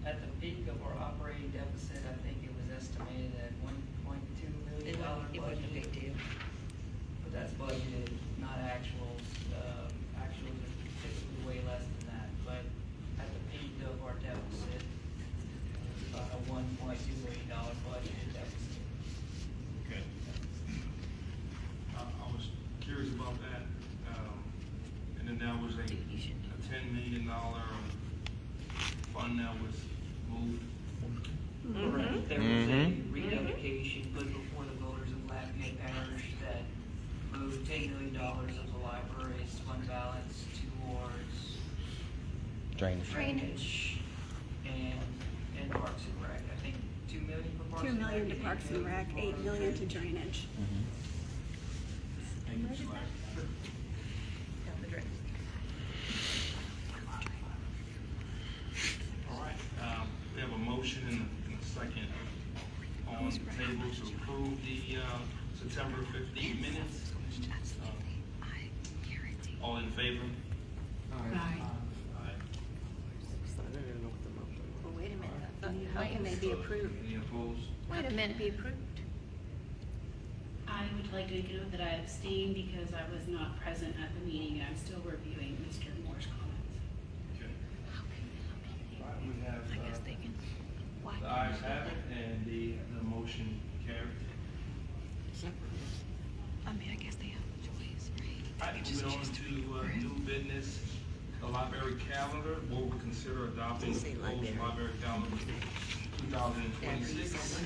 At the peak of our operating deficit, I think it was estimated at $1.2 million budget. It wasn't a big deal. But that's budgeted, not actuals. Actuals are typically way less than that. But at the peak of our deficit, it was about a $1.2 million budgeted deficit. Okay. I was curious about that. one that was moved. Correct. There was a rededication put before the voters of Lafayette Parish that moved $10 million of the library's fund balance towards drainage and Parks and Rec. I think $2 million for Parks 2 and Rec. million to Parks and Rec, 8 million to drainage. Thank you, Mr. Lafayette. All right, we have a motion and a second on the table to approve the September 15 minutes. All in favor? Aye. Well, wait a minute. How can they be approved? Any opposed? Wait a minute. Be approved. I would like to note that I abstained because I was not present at the meeting, and I'm still reviewing Mr. Moore's comments. Okay. All right, we have, the ayes have it, and the motion carried. I mean, I guess they have a choice, right? All right, moving on to new business, the library calendar. Board will consider adopting the proposed library calendar 2026.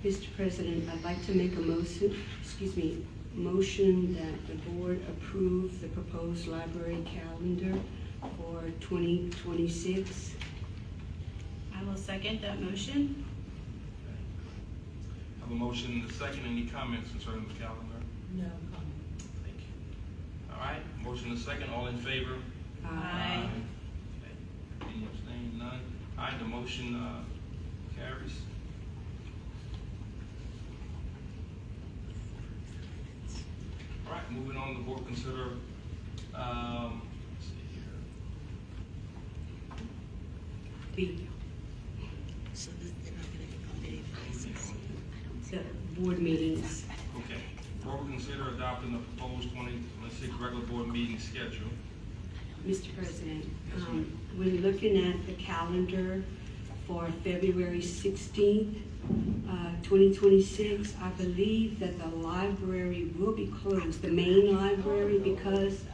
Mr. President, I'd like to make a motion that the board approve the proposed library calendar for 2026. I will second that motion. Have a motion and a second. Any comments concerning the calendar? No comment. Thank you. All right, motion and a second. All in favor? Aye. Okay. Any abstain? None. All right, the motion carries. All right, moving on, the board consider, let's see here. B. The board meetings. Okay, board will consider adopting the proposed 2026 regular board meeting schedule. Mr. President, we're looking at the calendar for February 16th, 2026. I believe that the library will be closed, the main library, because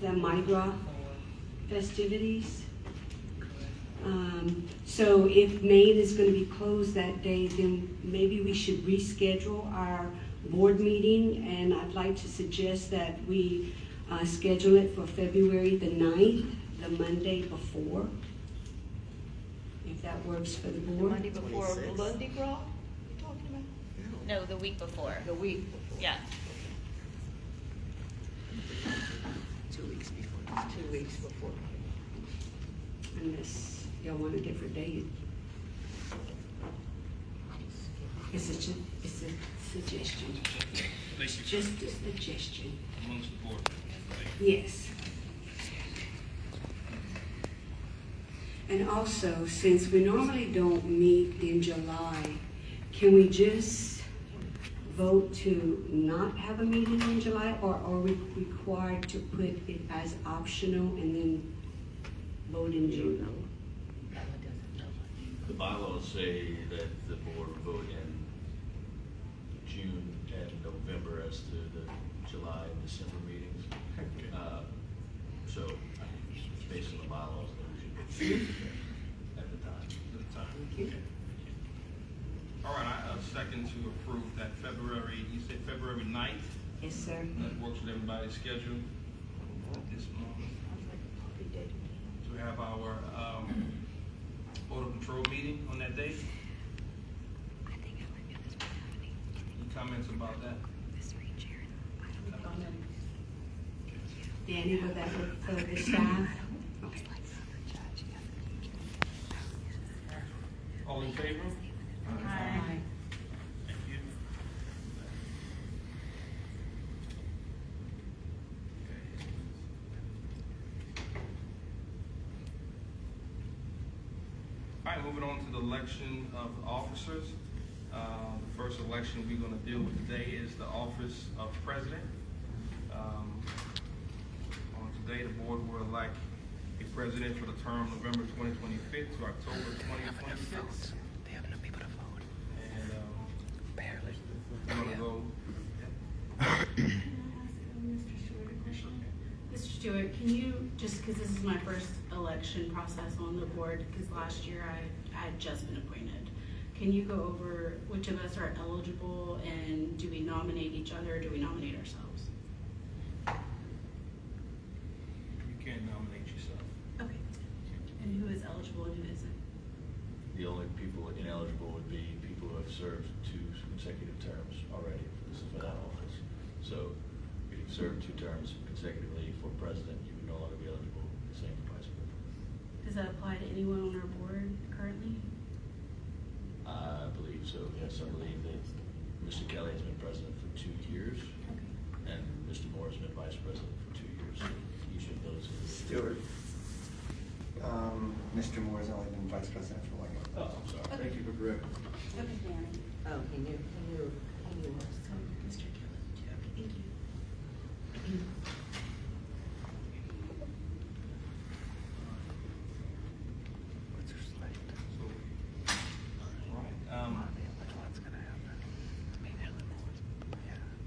the Mardi Gras festivities. So if Maine is going to be closed that day, then maybe we should reschedule our board meeting, and I'd like to suggest that we schedule it for February the 9th, the Monday before, if that works for the board. Monday before Mardi Gras, you talking about? No, the week before. The week before. Yeah. 2 weeks before. 2 weeks before. Unless y'all want a different day. It's a suggestion. Thank you. Just a suggestion. Amongst the board. Yes. And also, since we normally don't meet in July, can we just vote to not have a meeting in July, or are we required to put it as optional and then vote in June? The bylaws say that the board will vote in June and November as to the July and December meetings. So, based on the bylaws, that we should at the time. All right, I second to approve that February, you said February 9th? Yes, sir. That works with everybody's schedule this moment. To have our Board of Control meeting on that date? Any comments about that? Danny, would that work for the staff? Okay. All in favor? Aye. Thank you. All right, moving on to the election of officers. The first election we're going to deal with today is the office of president. On today, the board will elect a president for the term November 2025 to October 2026. They have enough people to vote. And Barely. we're going to go. Stewart, can you, just because this is my first election process on the board, because last year I had just been appointed, can you go over which of us are eligible, and do we nominate each other, or do we nominate ourselves? You can't nominate yourself. Okay. And who is eligible and who isn't? The only people ineligible would be people who have served 2 consecutive terms already for that office. So if you've served 2 terms consecutively for president, you would no longer be eligible. The same for vice president. Does that apply to anyone on our board currently? I believe so, yes. I believe that Mr. Kelly has been president for 2 years, and Mr. Moore has been vice president for 2 years. So each of those is... Stewart. Mr. Moore has only been vice president for 1 year. Oh, I'm sorry. Thank you for correcting. Okay, Danny. Oh, he knew. Mr. Kelly, okay, thank you.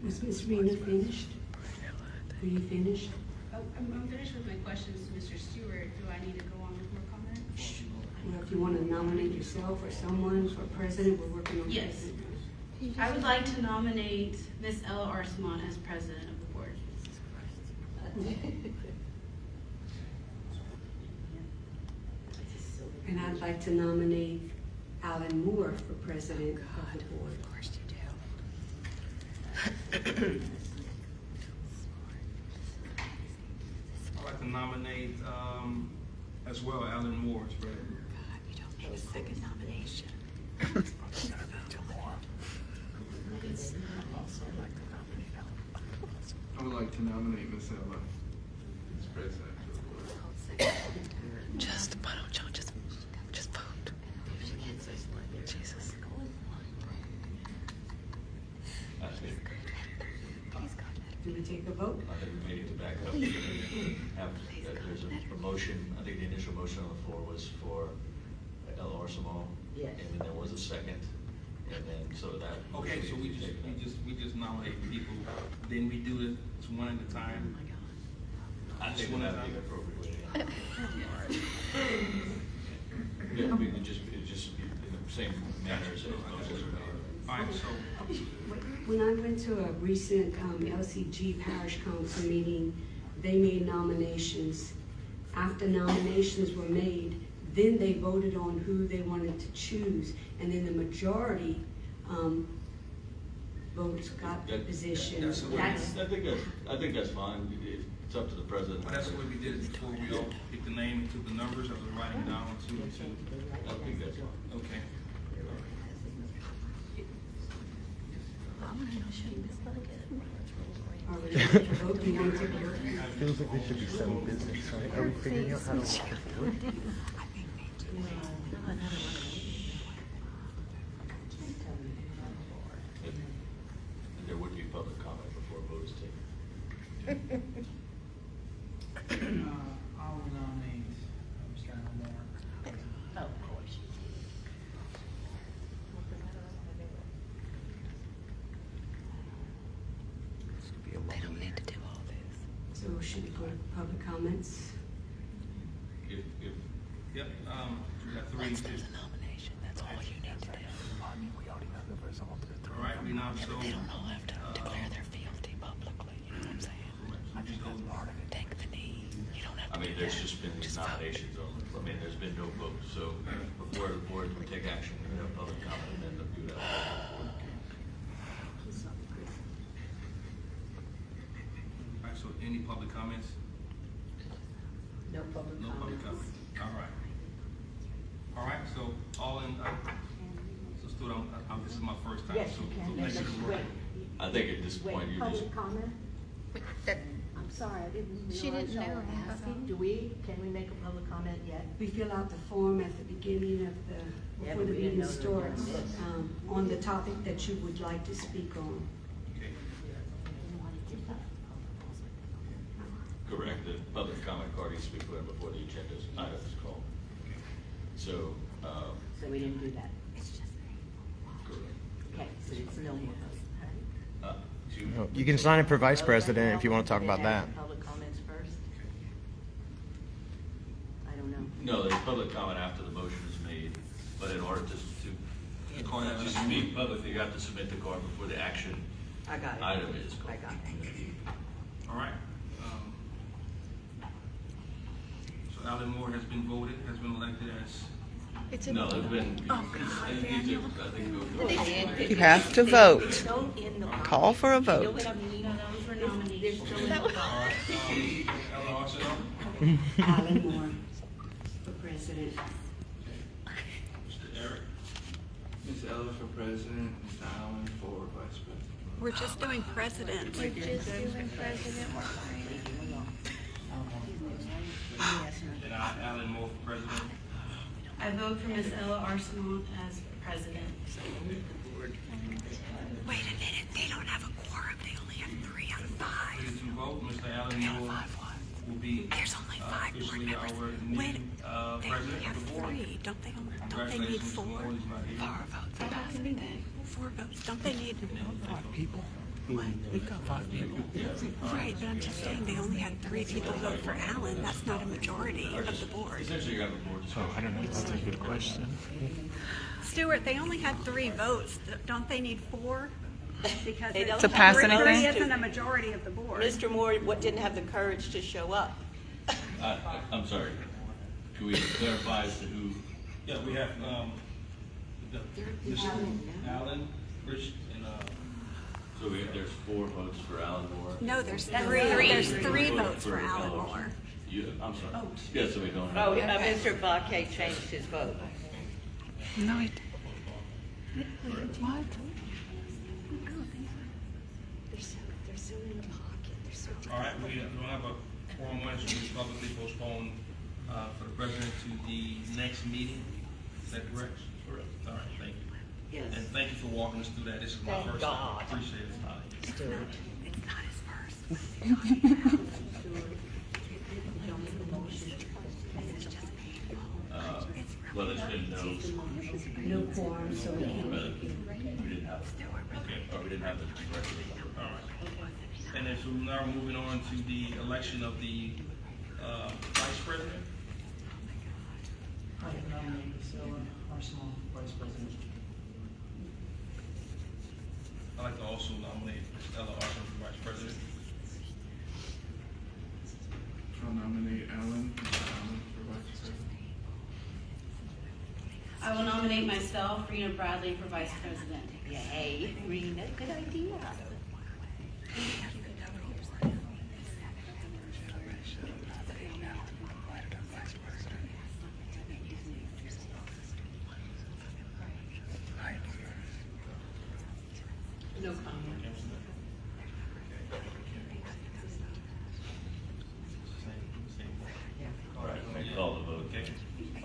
Was Ms. Rena finished? Are you finished? Oh, I'm finished with my questions to Mr. Stewart. Do I need to go on with more comments? Well, if you want to nominate yourself or someone for president, we're working on Yes. president. I would like to nominate Ms. Ella Arsamont as president of the board. And I'd like to nominate Alan Moore for president of the board. Of course you do. I'd like to nominate, as well, Alan Moore as president. You don't need a second nomination. I would like to nominate Ms. Ella as president of the board. Just, why don't y'all just vote? Jesus. I think, Do we take a vote? I think we need to back up. There's a motion, I think the initial motion on the floor was for Ella Arsamont. Yes. And then there was a second, and then, so that. Okay, so we just nominate people, then we do it one at a time. I Just think one at a that'd be time. appropriate. Yeah, we could just be in the same manner as those are made. All right, so, When I went to a recent LCG Parish Council meeting, they made nominations. After nominations were made, then they voted on who they wanted to choose, and then the majority votes got the position. that's the way- I think that's fine. It's up to the president. well, that's the way we did it before, we all picked the name and took the numbers, I was writing down two. I think that's fine. Okay. Are we ready to vote? Do you want to vote? Feels like we should be selling business, right? Are we figuring out how to do it? And there would be public comment before a vote is taken. I will nominate Mr. Alan Moore. Oh, of course. They don't need to do all this. So should we go to public comments? Yep, we got three. Once there's a nomination, that's all you need to do. I mean, we already know the result. All right, we now, so. They don't all have to declare their fealty publicly, you know what I'm saying? I think that's part of it. Take the knee. You don't have I to mean, do there's that. just been these Just vote. nominations on, I mean, there's been no vote, so before the board would take action, we would have public comment, and then we would have. All right, so any public comments? No public No public comments. comments. All right. All right, so all in, so Stuart, this is my first time, Yes, so. you can. so thank you for Wait. working. I think at this point, you just. Public comment? I'm sorry, I didn't She didn't realize know y'all that. asking. Can we make a public comment yet? We fill out the form at the beginning of Yeah, before but the we didn't meeting know they were doing starts, this. on the topic that you would like to speak on. Okay. Correct, the public comment card needs to be put in before the agenda item is called. So, So we didn't do that. correct. Okay, so it's no more vote. To- You can sign it for vice president if you want to talk about They have that. Public comments first. No, there's public comment after the motion is made, but in order to speak publicly, you have to submit the card before the action I got it. item is called. I got it. All right. So Alan Moore has been voted, has been elected as. No, there's been. You have to vote. Call for a vote. Alan Moore for president. Mr. Eric. Ms. Ella for president, Mr. Allen for vice president. We're just doing president. We're just doing president. And Alan Moore for president. I vote for Ms. Ella Arsenal as president. Wait a minute, they don't have a quorum, they only have 3 out of 5. Ready to vote, Mr. Alan Moore will be There's only 5 board officially members. our new Wait, they president only have of the board. 3. Don't they need Congratulations, 4? Mr. Moore, he's not here. 4 votes. So how can they? 4 votes. Don't they need? 5 people. We've got 5 people. Right, but I'm just saying they only had 3 people vote for Alan. That's not a majority of the board. Essentially, you have a board. Oh, I don't know. That's a good question. Stuart, they only had 3 votes. Don't they need 4? Because They don't To pass three anything? isn't a majority of the board. Mr. Moore didn't have the courage to show up. I'm sorry. Can we clarify as to who? Yeah, we have, Mr. Allen, Rich, and, So there's 4 votes for Alan Moore. No, there's 3. There's 3 votes for Alan Moore. I'm sorry. Yeah, so we don't have. Oh, Mr. Baquet changed his vote. No, it. What? They're so in the pocket. They're so. all right, we don't have a forum one, so we publicly postpone, for the president to the next meeting. Is that correct? Correct. All right, thank you. Yes. And thank you for walking us through that. This is my Thank first God. time. Appreciate it. It's not his first. Well, there's been No quorum, so we can't. we didn't have. Okay. Or we didn't have the record. All right. And then so now moving on to the election of the vice president. I nominate Ms. Ella Arsenal, vice president. I'd like to also nominate Ms. Ella Arsenal for vice president. I'll nominate Allen, Mr. Allen for vice president. I will nominate myself, Rena Bradley, for vice president. Yay, Rena, good idea. No comment. All right, let me call the vote. Okay.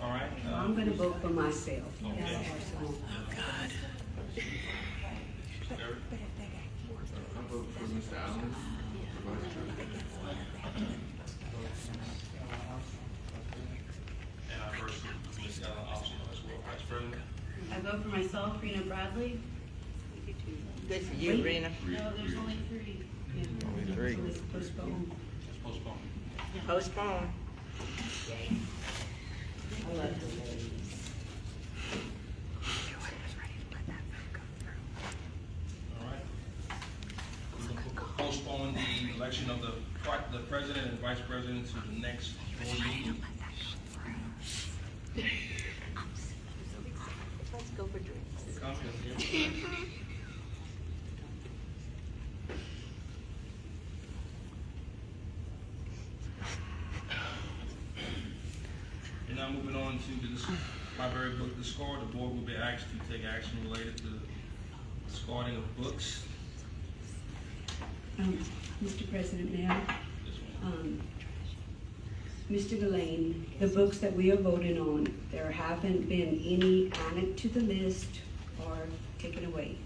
All right. I'm gonna vote for myself. Okay. Arsenal. I'll vote for Mr. Allen for vice president. And I first, Ms. Ella Arsenal as well, vice president. I vote for myself, Rena Bradley. Good for you, Rena. No, there's only 3. Only 3. Postpone. Let's postpone. Postpone. I love the ladies. All right. We'll postpone the election of the president and vice president to the next board meeting. Let's go for drinks. And now moving on to the library book discard, the board will be asked to take action related to discarding of books. Mr. President, may I? This one. Mr. Delane, the books that we are voting on, there haven't been any added to the list or taken away.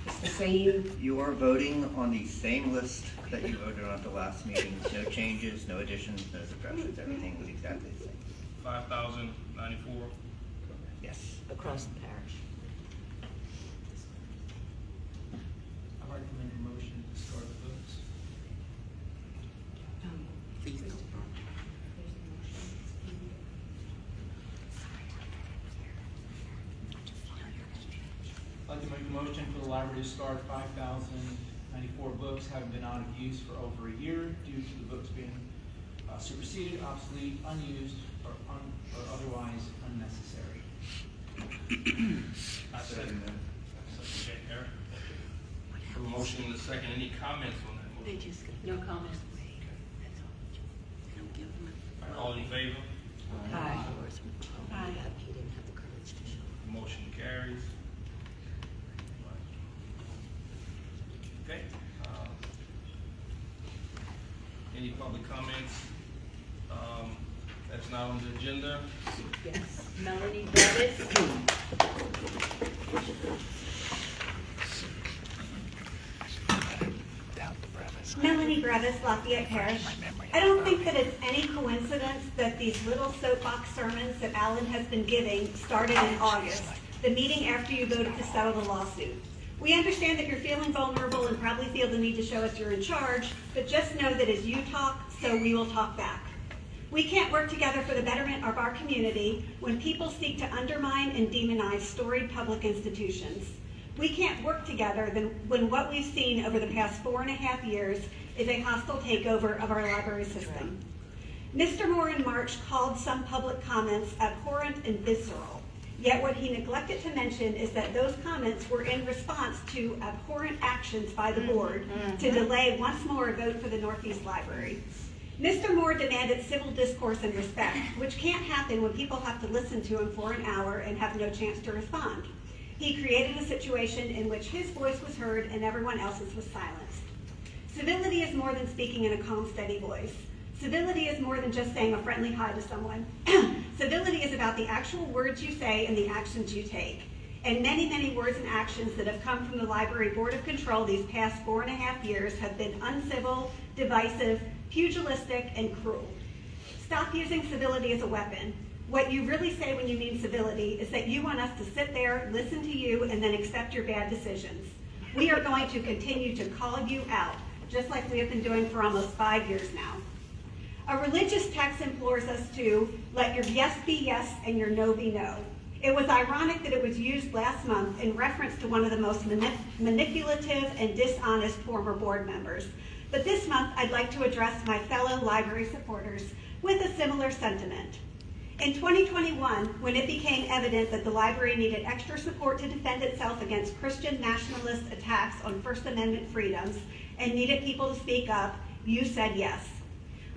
It's the same. You are voting on the same list that you voted on at the last meeting. No changes, no additions, no subtractions. Everything was exactly the same. 5,094. Yes. Across the parish. I recommend a motion to discard the books. like to make a motion for the library to start 5,094 books having been out of use for over a year due to the books being superseded, obsolete, unused, or otherwise unnecessary. I second that. Okay, Eric. A motion and a second. Any comments on that motion? No comment. All in favor? Aye. Aye. Motion carries. Okay. Any public comments? That's not on the agenda. Yes. Melanie Bettis. Melanie Brevis, Lafayette Parish. I don't think that it's any coincidence that these little soapbox sermons that Alan has been giving started in August, the meeting after you voted to settle the lawsuit. We understand that you're feeling vulnerable and probably feel the need to show us you're in charge, but just know that as you talk, so we will talk back. We can't work together for the betterment of our community when people seek to undermine and demonize storied public institutions. We can't work together when what we've seen over the past 4.5 years is a hostile takeover of our library system. Mr. Moore in March called some public comments abhorrent and visceral, yet what he neglected to mention is that those comments were in response to abhorrent actions by the board to delay once more a vote for the Northeast Library. Mr. Moore demanded civil discourse and respect, which can't happen when people have to listen to him for an hour and have no chance to respond. He created a situation in which his voice was heard and everyone else's was silenced. Civility is more than speaking in a calm, steady voice. Civility is more than just saying a friendly hi to someone. Civility is about the actual words you say and the actions you take. And many, many words and actions that have come from the Library Board of Control these past 4.5 years have been uncivil, divisive, pugilistic, and cruel. Stop using civility as a weapon. What you really say when you mean civility is that you want us to sit there, listen to you, and then accept your bad decisions. We are going to continue to call you out, just like we have been doing for almost 5 years now. A religious text implores us to let your yes be yes and your no be no. It was ironic that it was used last month in reference to one of the most manipulative and dishonest former board members. But this month, I'd like to address my fellow library supporters with a similar sentiment. In 2021, when it became evident that the library needed extra support to defend itself against Christian nationalist attacks on First Amendment freedoms and needed people to speak up, you said yes.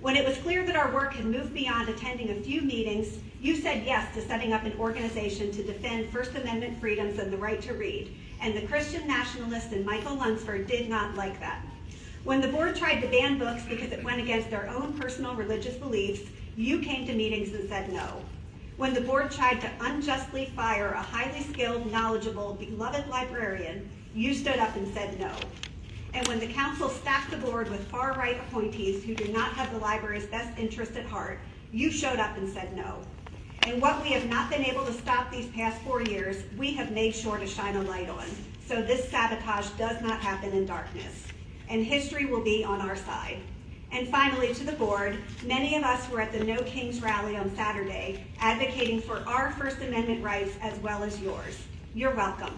When it was clear that our work had moved beyond attending a few meetings, you said yes to setting up an organization to defend First Amendment freedoms and the right to read, and the Christian nationalist and Michael Lunsford did not like that. When the board tried to ban books because it went against their own personal religious beliefs, you came to meetings and said no. When the board tried to unjustly fire a highly skilled, knowledgeable, beloved librarian, you stood up and said no. And when the council stacked the board with far-right appointees who did not have the library's best interest at heart, you showed up and said no. And what we have not been able to stop these past 4 years, we have made sure to shine a light on. So this sabotage does not happen in darkness. And history will be on our side. And finally, to the board, many of us were at the No Kings rally on Saturday, advocating for our First Amendment rights as well as yours. You're welcome.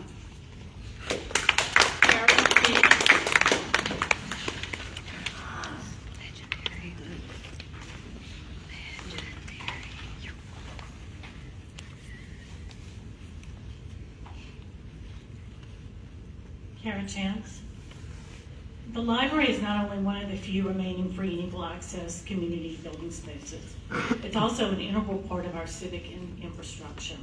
Kara Chance. The library is not only one of the few remaining free and equal access community building spaces, it's also an integral part of our civic infrastructure.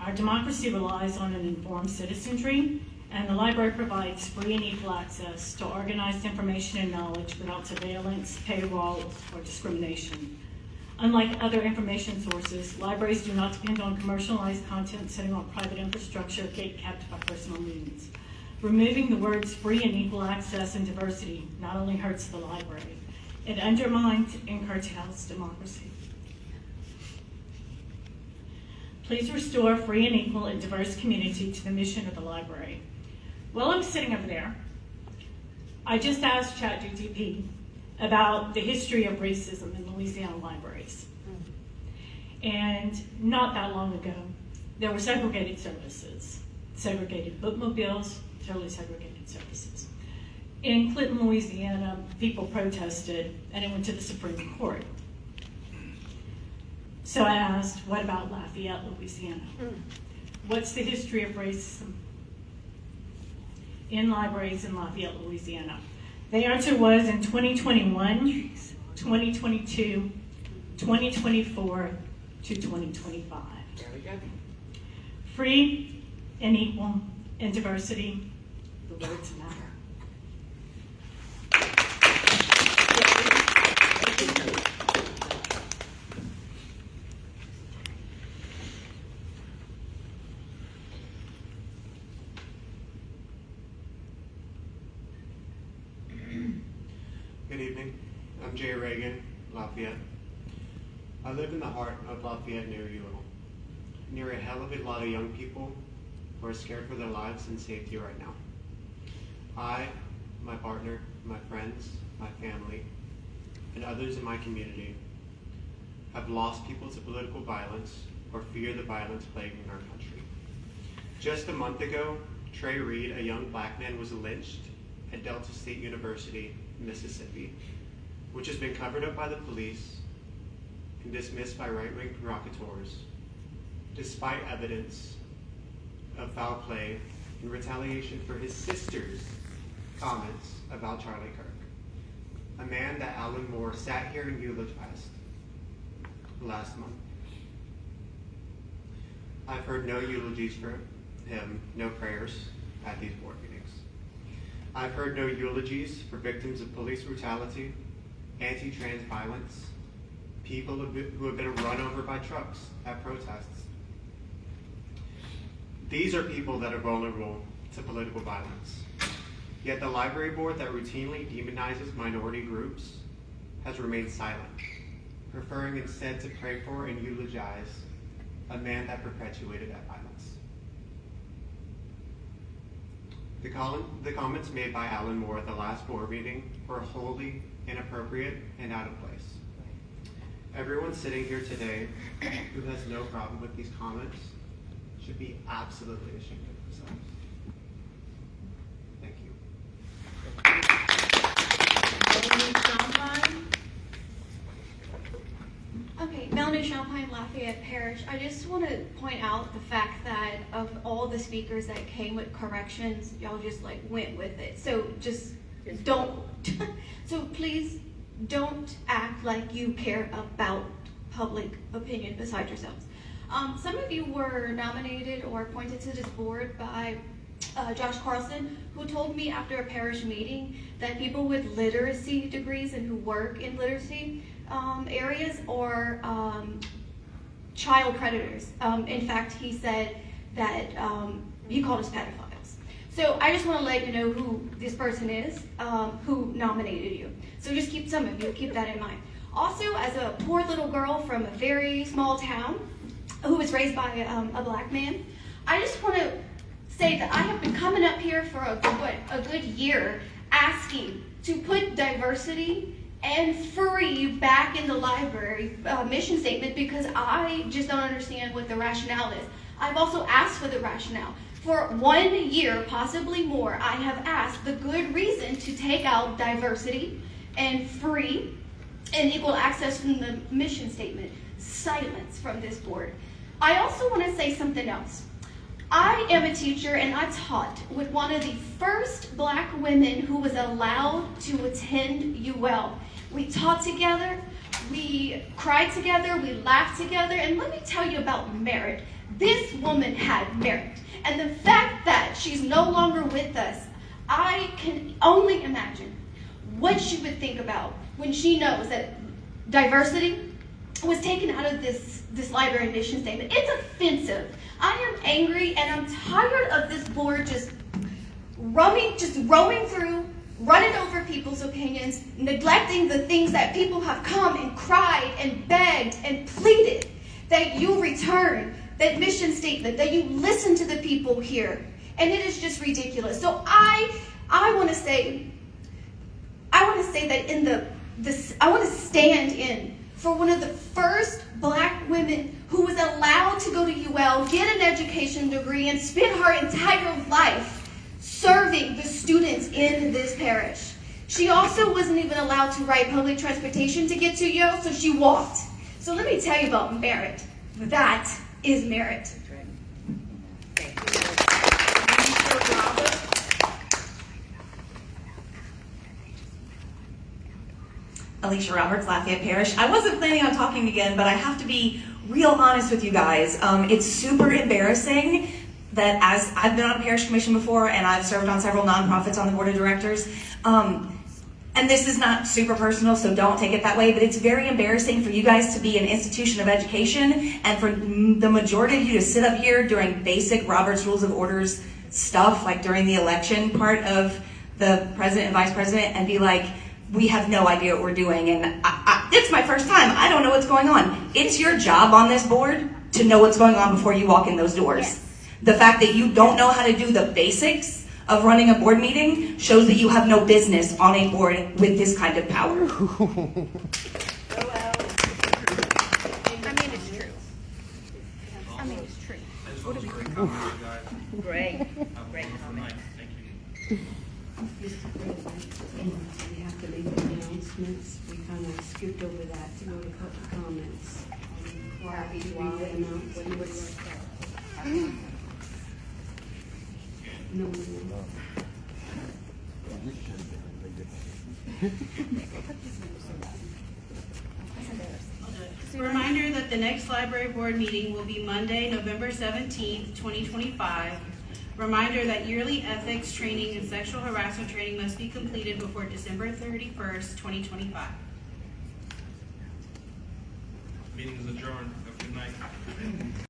Our democracy relies on an informed citizenry, and the library provides free and equal access to organized information and knowledge without surveillance, paywall, or discrimination. Unlike other information sources, libraries do not depend on commercialized content sitting on private infrastructure gatekept by personal means. Removing the words free and equal access and diversity not only hurts the library, it undermines and curtails democracy. Please restore a free and equal and diverse community to the mission of the library. While I'm sitting over there, I just asked ChatGPT about the history of racism in Louisiana libraries. And not that long ago, there were segregated services. segregated bookmobiles, totally segregated services. In Clinton, Louisiana, people protested, and it went to the Supreme Court. So I asked, what about Lafayette, Louisiana? What's the history of racism in libraries in Lafayette, Louisiana? The answer was in 2021, 2022, 2024 to 2025. There we go. Free and equal and diversity, the words matter. Good evening. I'm Jay Reagan, Lafayette. I live in the heart of Lafayette near you, near a hell of a lot of young people who are scared for their lives and safety right now. I, my partner, my friends, my family, and others in my community have lost people to political violence or fear the violence plaguing our country. Just a month ago, Trey Reed, a young black man, was lynched at Delta State University, Mississippi, which has been covered up by the police and dismissed by right-wing provocateurs, despite evidence of foul play in retaliation for his sister's comments about Charlie Kirk, a man that Alan Moore sat here and eulogized last month. I've heard no eulogies for him, no prayers at these board meetings. I've heard no eulogies for victims of police brutality, anti-trans violence, people who have been run over by trucks at protests. These are people that are vulnerable to political violence. Yet the library board that routinely demonizes minority groups has remained silent, preferring instead to pray for and eulogize a man that perpetuated that violence. The comments made by Alan Moore at the last board meeting were wholly inappropriate and out of place. Everyone sitting here today who has no problem with these comments should be absolutely ashamed of themselves. Thank you. Okay, Melanie Champagne, Lafayette Parish. I just want to point out the fact that of all the speakers that came with corrections, y'all just like went with it. So just don't, so please don't act like you care about public opinion besides yourselves. Some of you were nominated or appointed to this board by Josh Carlson, who told me after a parish meeting that people with literacy degrees and who work in literacy areas or child predators. In fact, he said that he called us pedophiles. So I just want to let you know who this person is, who nominated you. So just some of you keep that in mind. Also, as a poor little girl from a very small town who was raised by a black man, I just want to say that I have been coming up here for a good year asking to put diversity and free back in the library mission statement because I just don't understand what the rationale is. I've also asked for the rationale. For 1 year, possibly more, I have asked the good reason to take out diversity and free and equal access from the mission statement. Silence from this board. I also want to say something else. I am a teacher and I taught with one of the first black women who was allowed to attend UL. We taught together, we cried together, we laughed together, and let me tell you about merit. This woman had merit. And the fact that she's no longer with us, I can only imagine what she would think about when she knows that diversity was taken out of this library mission statement. It's offensive. I am angry and I'm tired of this board just roaming through, running over people's opinions, neglecting the things that people have come and cried and begged and pleaded that you return, that mission statement, that you listen to the people here. And it is just ridiculous. So I want to say that I want to stand in for one of the first black women who was allowed to go to UL, get an education degree, and spend her entire life serving the students in this parish. She also wasn't even allowed to ride public transportation to get to Yale, so she walked. So let me tell you about merit. That is merit. Alicia Roberts, Lafayette Parish. I wasn't planning on talking again, but I have to be real honest with you guys. It's super embarrassing that as I've been on a parish commission before and I've served on several nonprofits on the board of directors, and this is not super personal, so don't take it that way, but it's very embarrassing for you guys to be an institution of education and for the majority of you to sit up here during basic Robert's Rules of Orders stuff, like during the election part of the president and vice president, and be like, we have no idea what we're doing, and it's my first time. I don't know what's going on. It's your job on this board to know what's going on before you walk in those doors. Yes. The fact that you don't know how to do the basics of running a board meeting shows that you have no business on a board with this kind of power. I mean, it's true. I mean, it's true. Great, great comment. Thank you. Mr. President, we have to make announcements. We kind of skipped over that to go to public comments. Happy to read the announcements. No, Reminder that the next library board meeting will be Monday, November 17th, 2025. Reminder that yearly ethics training and sexual harassment training must be completed before December 31st, 2025. Meeting is adjourned. Have a good night.